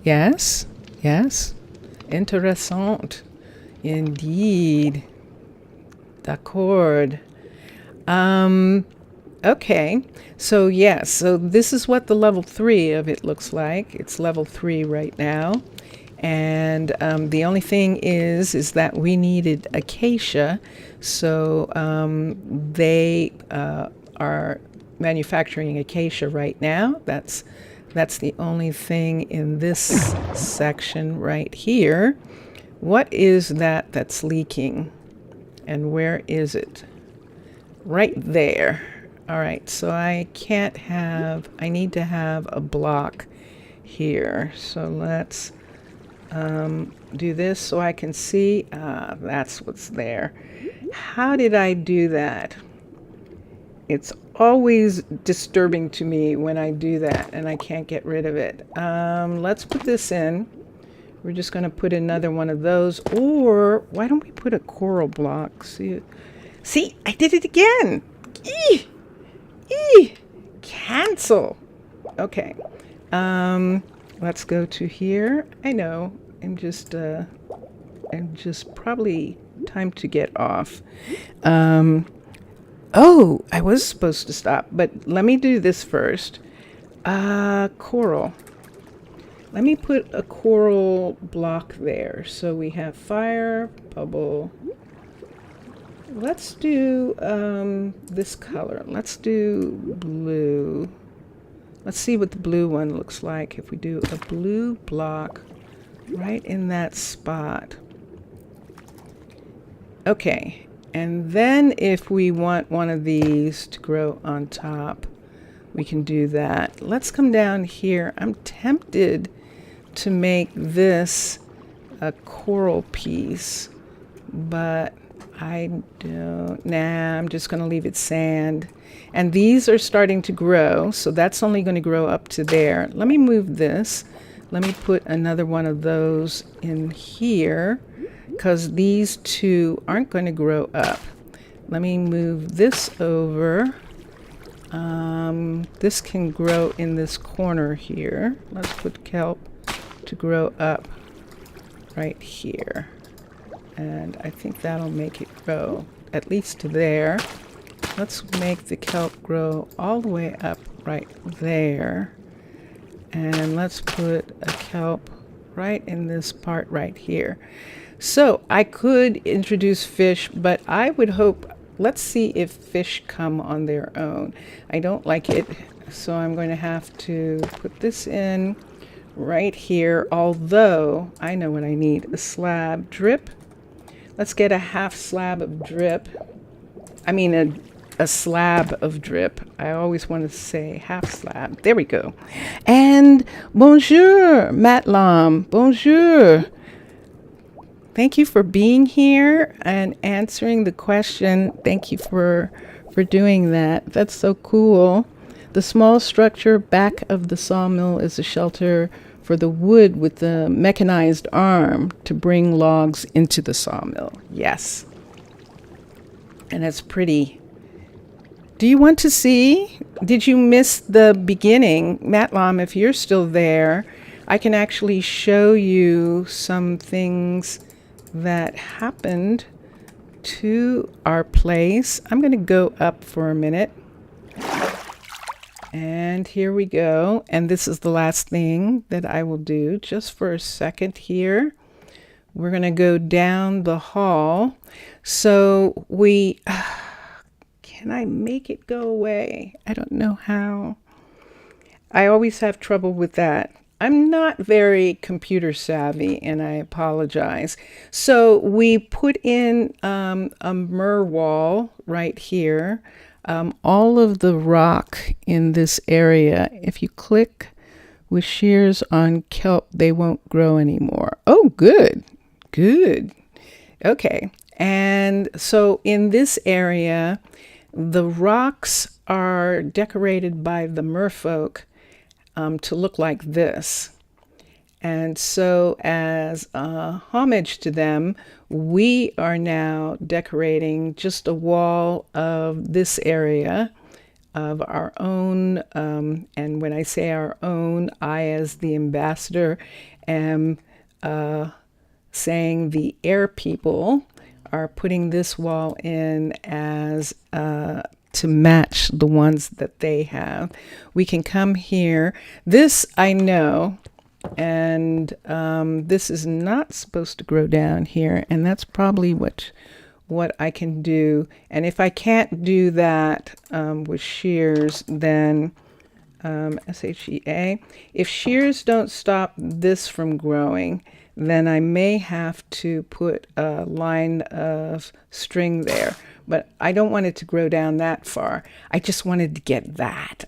Yes, yes. Intéressant. Indeed. D'accord. Okay. So yes, so this is what the level 3 of it looks like. It's level 3 right now. And the only thing is that we needed acacia. So they are manufacturing acacia right now. That's the only thing in this section right here. What is that that's leaking? And where is it? Right there. All right, so I need to have a block here. So let's do this so I can see. That's what's there. How did I do that? It's always disturbing to me when I do that and I can't get rid of it. Let's put this in. We're just going to put another one of those. Or why don't we put a coral block? See, I did it again. Cancel. Okay. Let's go to here. I know. I'm just probably time to get off. Oh, I was supposed to stop, but let me do this first. Coral. Let me put a coral block there. So we have fire, bubble. Let's do this color. Let's do blue. Let's see what the blue one looks like if we do a blue block right in that spot. Okay, and then if we want one of these to grow on top, we can do that. Let's come down here. I'm tempted to make this a coral piece, but I don't. Nah, I'm just going to leave it sand. And these are starting to grow, so that's only going to grow up to there. Let me move this. Let me put another one of those in here, because these two aren't going to grow up. Let me move this over. This can grow in this corner here. Let's put kelp to grow up right here. And I think that'll make it grow at least to there. Let's make the kelp grow all the way up right there. And let's put a kelp right in this part right here. So I could introduce fish, but I would hope, let's see if fish come on their own. I don't like it, so I'm going to have to put this in right here, although I know what I need. A slab drip. Let's get a half slab of drip. I mean a slab of drip. I always want to say half slab. There we go. And bonjour, Matlam. Bonjour. Thank you for being here and answering the question. Thank you for doing that. That's so cool. The small structure back of the sawmill is a shelter for the wood with the mechanized arm to bring logs into the sawmill. Yes. And it's pretty. Do you want to see? Did you miss the beginning? Matlam, if you're still there, I can actually show you some things that happened to our place. I'm going to go up for a minute. And here we go. And this is the last thing that I will do just for a second here. We're going to go down the hall. So we... Can I make it go away? I don't know how. I always have trouble with that. I'm not very computer savvy, and I apologize. So we put in a mur wall right here. All of the rock in this area, if you click with shears on kelp, they won't grow anymore. Oh, good. Good. Okay. And so in this area, the rocks are decorated by the merfolk to look like this. And so as a homage to them, we are now decorating just a wall of this area of our own. And when I say our own, I, as the ambassador, am saying the air people are putting this wall in as to match the ones that they have. We can come here. This I know, and this is not supposed to grow down here, and that's probably what I can do. And if I can't do that with shears, then SHEA, if shears don't stop this from growing, then I may have to put a line of string there. But I don't want it to grow down that far. I just wanted to get that.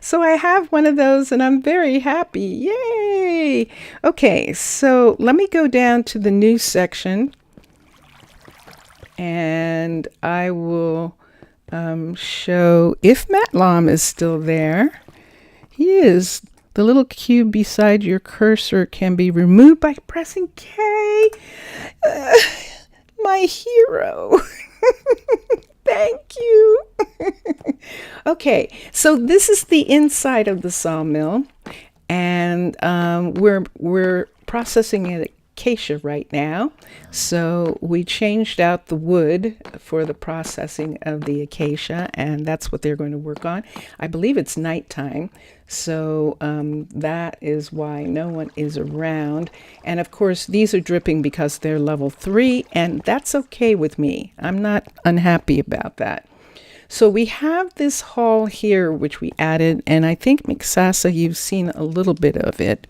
So I have one of those and I'm very happy. Yay! Okay, so let me go down to the new section and I will show if Matt Lom is still there. He is. The little cube beside your cursor can be removed by pressing K. My hero. Thank you. Okay, so this is the inside of the sawmill, and we're processing it acacia right now. So we changed out the wood for the processing of the acacia, and that's what they're going to work on. I believe it's nighttime, so that is why no one is around. And of course, these are dripping because they're level 3, and that's okay with me. I'm not unhappy about that. So we have this hall here, which we added, and I think Miksasa, you've seen a little bit of it.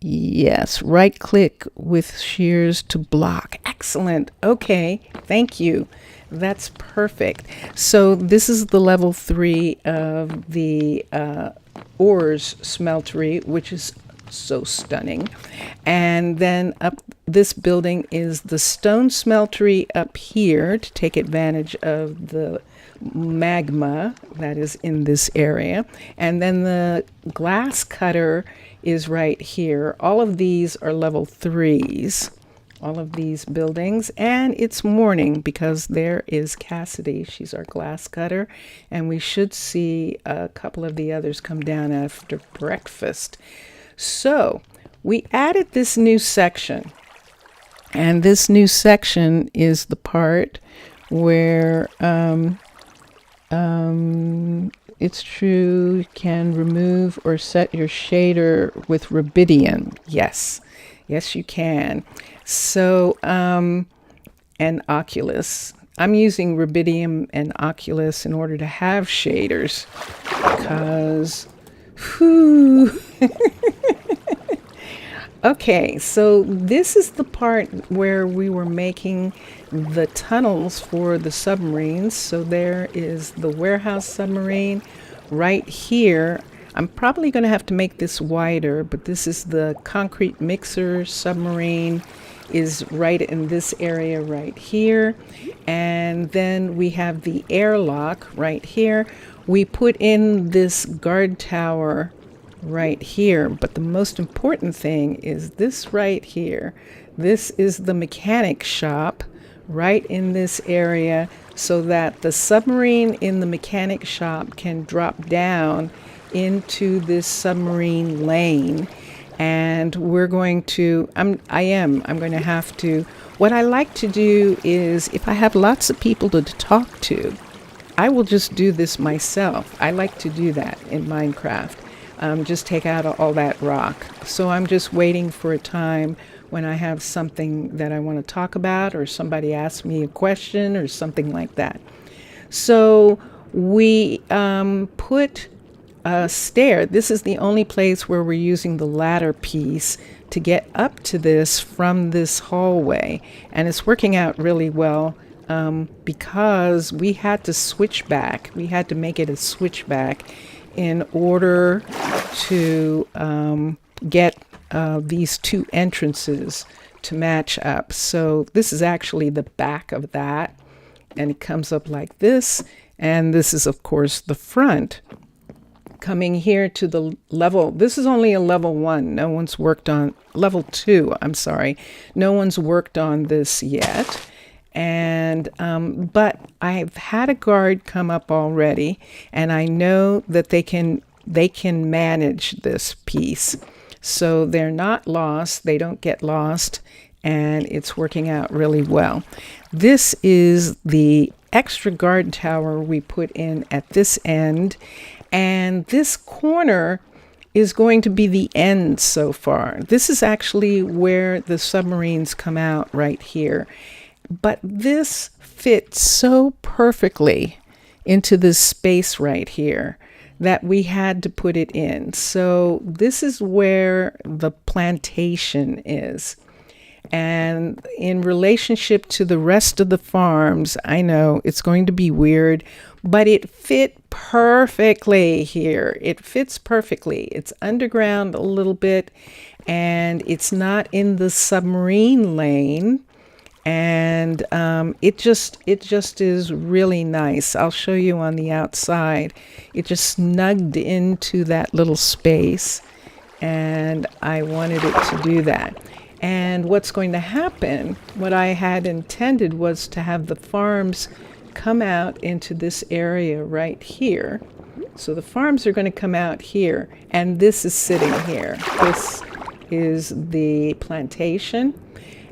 Yes, right click with shears to block. Excellent. Okay, thank you. That's perfect. So this is the level 3 of the ores smeltery, which is so stunning. And then up this building is the stone smeltery up here to take advantage of the magma that is in this area. And then the glass cutter is right here. All of these are level 3s, all of these buildings. And it's morning because there is Cassidy. She's our glass cutter. And we should see a couple of the others come down after breakfast. So we added this new section. And this new section is the part where it's true, you can remove or set your shader with rubidium. Yes, you can. So, and Oculus. I'm using rubidium and Oculus in order to have shaders because, whew. Okay, so this is the part where we were making the tunnels for the submarines. So there is the warehouse submarine right here. I'm probably going to have to make this wider, but this is the concrete mixer submarine is right in this area right here. And then we have the airlock right here. We put in this guard tower right here, but the most important thing is this right here. This is the mechanic shop right in this area so that the submarine in the mechanic shop can drop down into this submarine lane. And we're going to, I'm going to have to, what I like to do is if I have lots of people to talk to, I will just do this myself. I like to do that in Minecraft. Just take out all that rock. So I'm just waiting for a time when I have something that I want to talk about or somebody asks me a question or something like that. So we put a stair. This is the only place where we're using the ladder piece to get up to this from this hallway. And it's working out really well because we had to switch back. We had to make it a switchback in order to get these two entrances to match up. So this is actually the back of that, and it comes up like this, and this is of course the front. Coming here to the level, this is only a level 1. No one's worked on level 2. I'm sorry. No one's worked on this yet. And but I've had a guard come up already, and I know that they can manage this piece, so they're not lost. They don't get lost, and it's working out really well. This is the extra guard tower we put in at this end, and this corner is going to be the end so far. This is actually where the submarines come out, right here. But this fits so perfectly into this space right here that we had to put it in. So this is where the plantation is. And in relationship to the rest of the farms, I know it's going to be weird, but it fit perfectly here. It fits perfectly. It's underground a little bit, and it's not in the submarine lane. And it just is really nice. I'll show you on the outside. It just snugged into that little space, and I wanted it to do that. And what's going to happen, what I had intended was to have the farms come out into this area right here. So the farms are going to come out here, and this is sitting here. This is the plantation.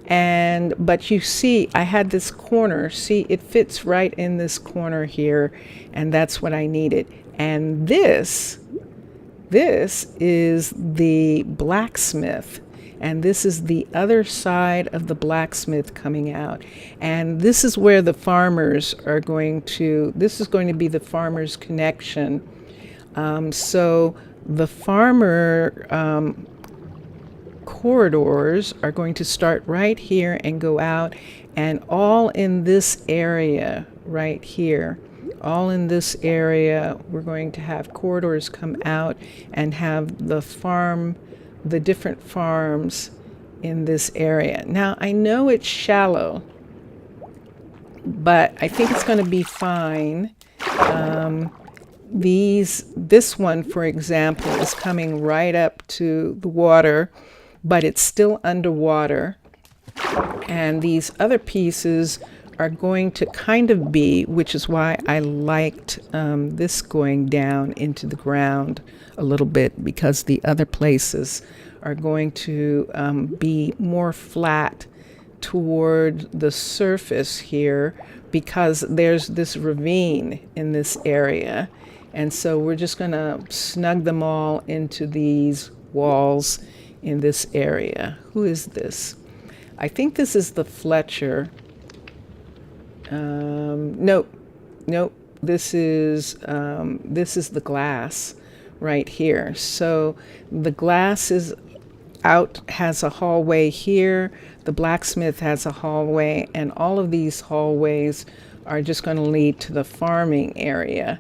But you see, I had this corner. See, it fits right in this corner here, and that's what I needed. And this is the blacksmith. And this is the other side of the blacksmith coming out. And this is where the farmers are this is going to be the farmers' connection. So the farmer corridors are going to start right here and go out, and all in this area right here. All in this area, we're going to have corridors come out and have the different farms in this area. Now, I know it's shallow, but I think it's going to be fine. This one, for example, is coming right up to the water, but it's still underwater. And these other pieces are going to kind of be, which is why I liked this going down into the ground a little bit, because the other places are going to be more flat toward the surface here, because there's this ravine in this area. And so we're just going to snug them all into these walls in this area. Who is this? I think this is the Fletcher. Nope. This is the glass right here. So the glass is out, has a hallway here. The blacksmith has a hallway, and all of these hallways are just going to lead to the farming area.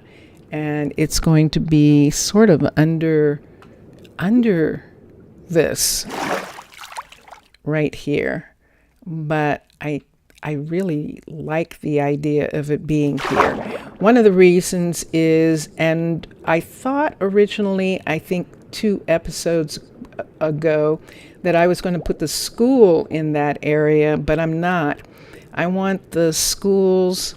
And it's going to be sort of under this right here. But I really like the idea of it being here. One of the reasons is, and I thought originally, I think 2 episodes ago, that I was going to put the school in that area, but I'm not. I want the schools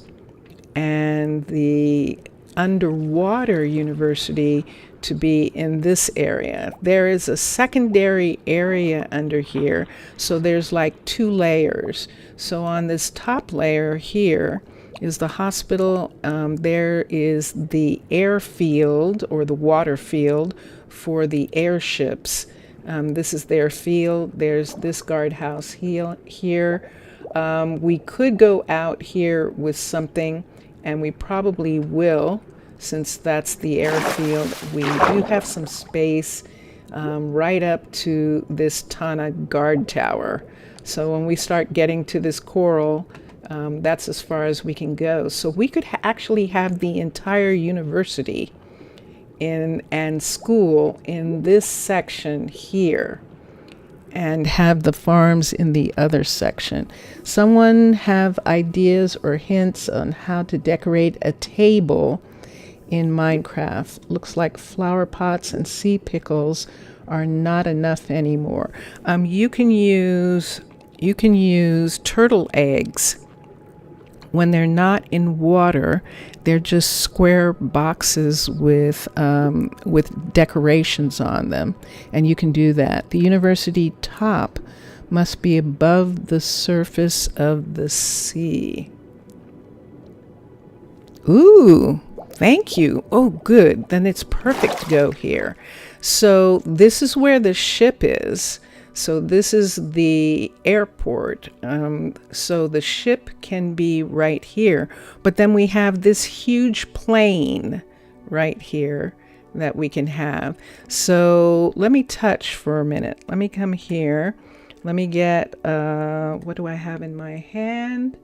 and the underwater university to be in this area. There is a secondary area under here, so there's like 2 layers. So on this top layer here is the hospital. There is the airfield, or the water field, for the airships. This is their field. There's this guardhouse here. We could go out here with something, and we probably will, since that's the airfield. We do have some space right up to this Tana guard tower. So when we start getting to this coral, that's as far as we can go. So we could actually have the entire university and school in this section here, and have the farms in the other section. Someone have ideas or hints on how to decorate a table in Minecraft? Looks like flower pots and sea pickles are not enough anymore. You can use turtle eggs when they're not in water, they're just square boxes with decorations on them, and you can do that. The university top must be above the surface of the sea. Ooh, thank you. Oh, good. Then it's perfect to go here. So this is where the ship is. So this is the airport. So the ship can be right here. But then we have this huge plane right here that we can have. So let me touch for a minute. Let me come here. Let me get, what do I have in my hand?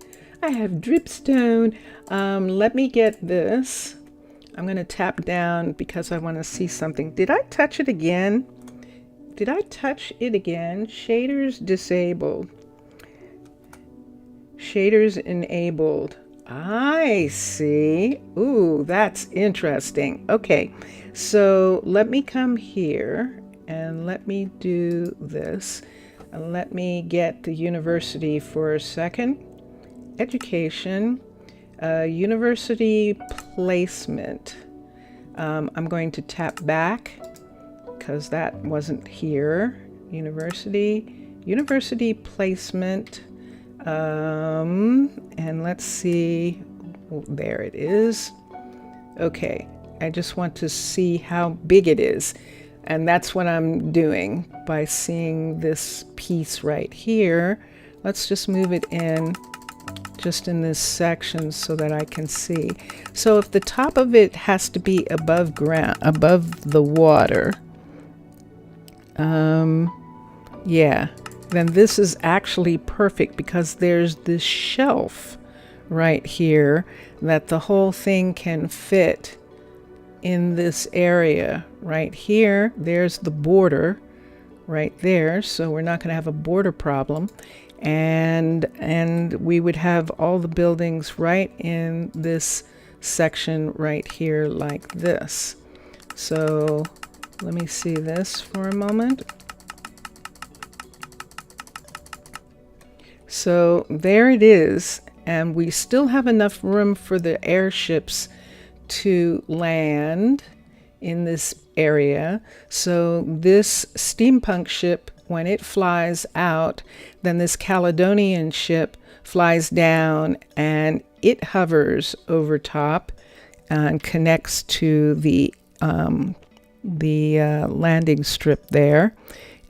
I have dripstone. Let me get this. I'm going to tap down because I want to see something. Did I touch it again? Did I touch it again? Shaders disabled. Shaders enabled. I see. Ooh, that's interesting. Okay, so let me come here and let me do this. And let me get the university for a second. Education, university placement. I'm going to tap back because that wasn't here. University placement. And let's see. Oh, there it is. Okay, I just want to see how big it is. And that's what I'm doing by seeing this piece right here. Let's just move it in just in this section so that I can see. So if the top of it has to be above ground, above the water, yeah, then this is actually perfect because there's this shelf right here that the whole thing can fit in this area right here. There's the border right there, so we're not going to have a border problem, and we would have all the buildings right in this section right here like this. So let me see this for a moment. So there it is, and we still have enough room for the airships to land in this area. So this steampunk ship, when it flies out, then this Caledonian ship flies down and it hovers over top and connects to the landing strip there,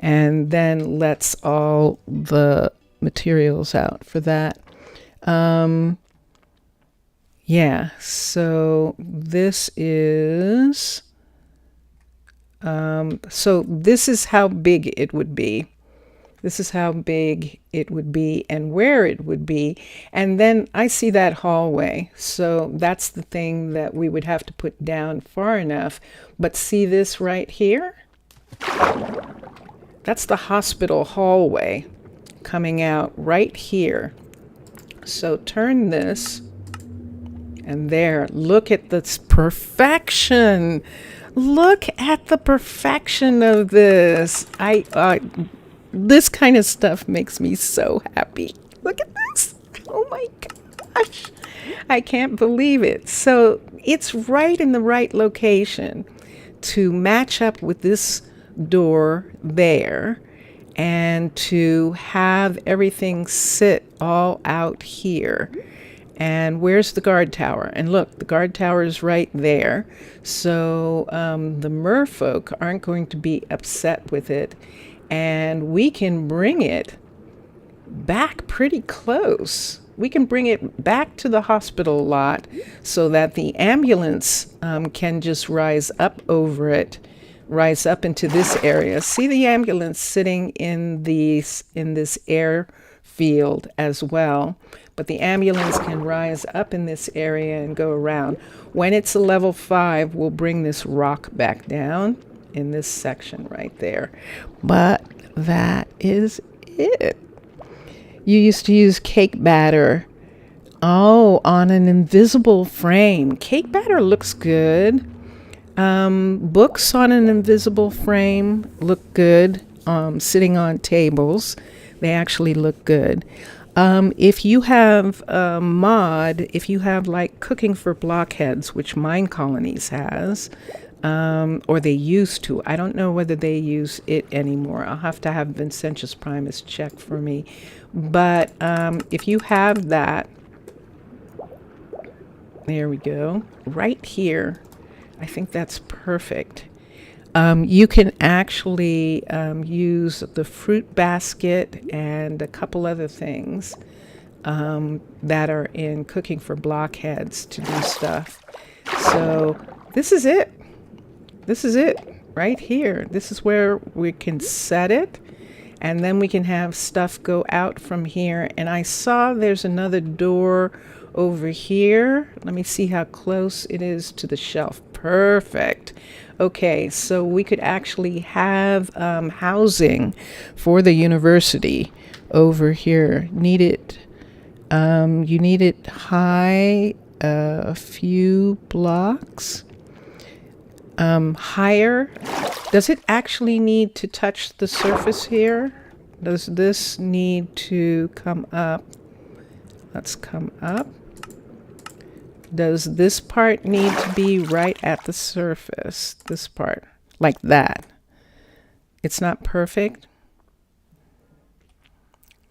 and then lets all the materials out for that. Yeah, so this is so this is how big it would be. This is how big it would be and where it would be. And then I see that hallway. So that's the thing that we would have to put down far enough. But see this right here? That's the hospital hallway coming out right here. So turn this, and there, look at this perfection. Look at the perfection of this. This kind of stuff makes me so happy. Look at this. Oh my gosh. I can't believe it. So it's right in the right location to match up with this door there, and to have everything sit all out here. And where's the guard tower? And look, the guard tower is right there. So the merfolk aren't going to be upset with it. And we can bring it back pretty close. We can bring it back to the hospital lot so that the ambulance can just rise up over it, rise up into this area. See the ambulance sitting in this airfield as well. But the ambulance can rise up in this area and go around. When it's a level 5, we'll bring this rock back down in this section right there. But that is it. You used to use cake batter. Oh, on an invisible frame. Cake batter looks good. Books on an invisible frame look good. Sitting on tables, they actually look good. If you have a mod, if you have like Cooking for Blockheads, which Minecolonies has, or they used to. I don't know whether they use it anymore. I'll have to have Vincentius Primus check for me. But if you have that, there we go, right here. I think that's perfect. You can actually use the fruit basket and a couple other things that are in Cooking for Blockheads to do stuff. So this is it. This is it right here. This is where we can set it, and then we can have stuff go out from here. And I saw there's another door over here. Let me see how close it is to the shelf. Perfect. Okay, so we could actually have housing for the university over here. You need it high a few blocks. Higher. Does it actually need to touch the surface here? Does this need to come up? Let's come up. Does this part need to be right at the surface? This part, like that. It's not perfect.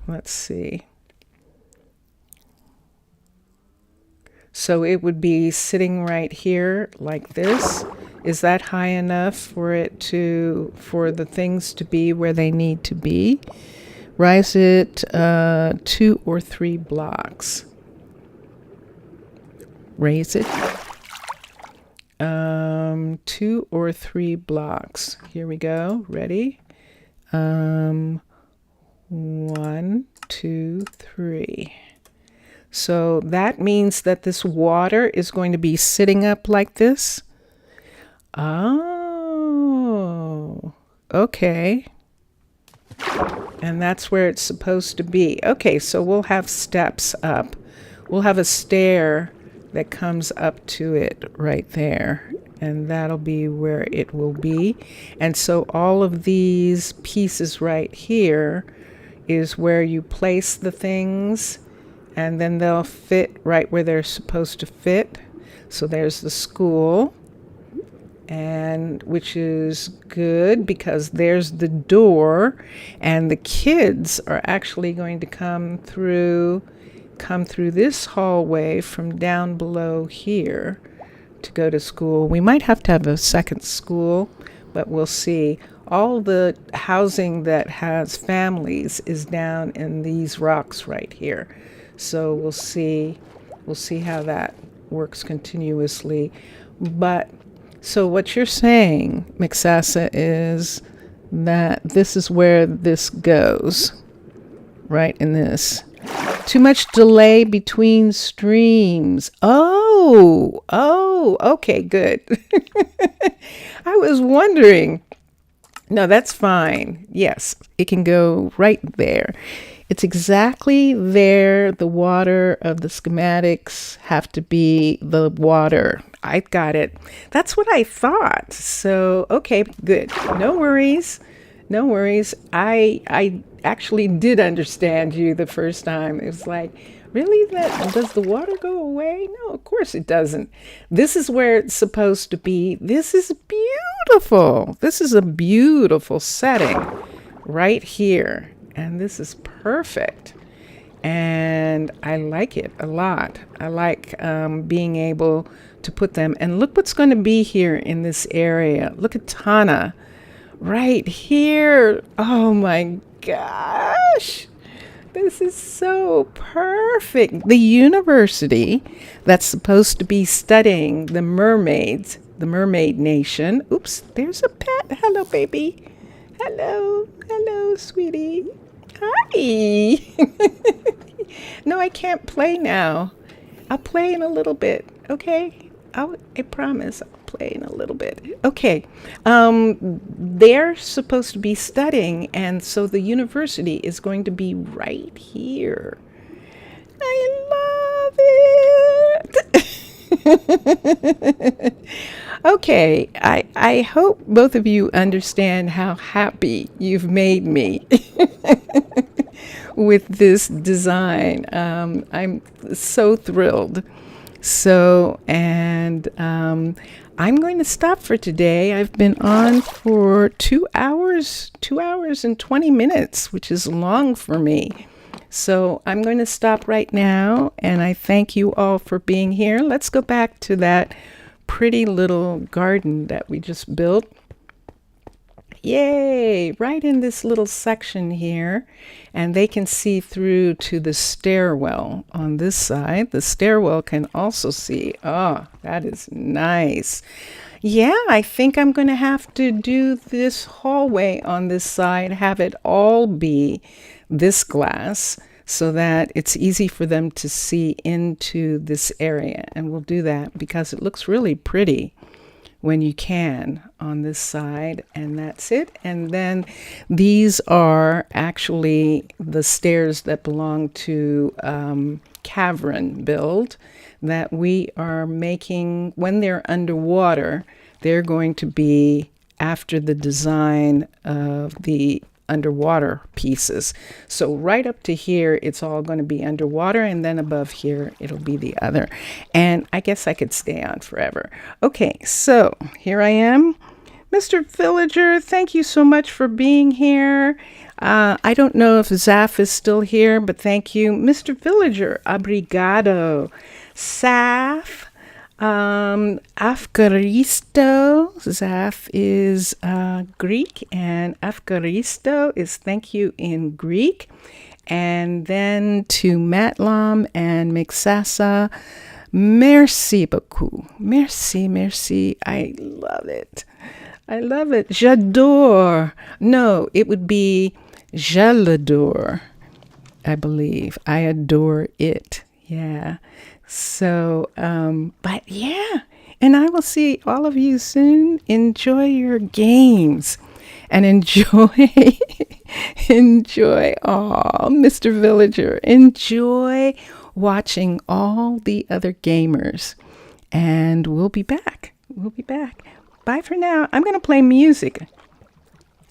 Let's see. So it would be sitting right here like this. Is that high enough for the things to be where they need to be? Rise it 2 or 3 blocks. Raise it 2 or 3 blocks. Here we go. Ready? 1, 2, 3. So that means that this water is going to be sitting up like this. Oh, okay. And that's where it's supposed to be. Okay, so we'll have steps up. We'll have a stair that comes up to it right there. And that'll be where it will be. And so all of these pieces right here is where you place the things, and then they'll fit right where they're supposed to fit. So there's the school, and which is good because there's the door, and the kids are actually going to come through this hallway from down below here to go to school. We might have to have a second school, but we'll see. All the housing that has families is down in these rocks right here. So we'll see how that works continuously. But so what you're saying, Mixasa, is that this is where this goes, right in this. Too much delay between streams. Oh, okay, good. I was wondering. No, that's fine. Yes, it can go right there. It's exactly there. The water of the schematics have to be the water. I got it. That's what I thought. So, okay, good. No worries. No worries. I actually did understand you the first time. It was like, really? Does the water go away? No, of course it doesn't. This is where it's supposed to be. This is beautiful. This is a beautiful setting right here. And this is perfect. And I like it a lot. I like being able to put them. And look what's going to be here in this area. Look at Tana right here. Oh my gosh. This is so perfect. The university that's supposed to be studying the mermaids, the mermaid nation. Oops, there's a pet. Hello, baby. Hello. Hello, sweetie. Hi. No, I can't play now. I'll play in a little bit, okay? I promise I'll play in a little bit. Okay. They're supposed to be studying, and so the university is going to be right here. I love it. Okay, I hope both of you understand how happy you've made me with this design. I'm so thrilled. So, and I'm going to stop for today. I've been on for 2 hours, 2 hours and 20 minutes, which is long for me. So I'm going to stop right now, and I thank you all for being here. Let's go back to that pretty little garden that we just built. Yay! Right in this little section here, and they can see through to the stairwell on this side. The stairwell can also see. Oh, that is nice. Yeah, I think I'm going to have to do this hallway on this side, have it all be this glass so that it's easy for them to see into this area. And we'll do that because it looks really pretty when you can on this side, and that's it. And then these are actually the stairs that belong to cavern build that we are making. When they're underwater, they're going to be after the design of the underwater pieces. So right up to here, it's all going to be underwater, and then above here, it'll be the other. And I guess I could stay on forever. Okay, so here I am. Mr. Villager, thank you so much for being here. I don't know if Zaf is still here, but thank you. Mr. Villager, obrigado. Saf, Afkaristo. Zaf is Greek, and Afkaristo is thank you in Greek. And then to Matlam and Mixasa, merci beaucoup. Merci, merci. I love it. I love it. J'adore. No, it would be je l'adore, I believe. I adore it. Yeah. So, but yeah, and I will see all of you soon. Enjoy your games and enjoy, Mr. Villager, enjoy watching all the other gamers. And we'll be back. Bye for now. I'm going to play music.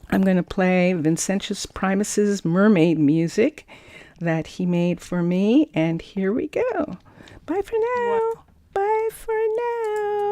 I'm going to play Vincentius Primus's mermaid music that he made for me. And here we go. Bye for now. Bye for now.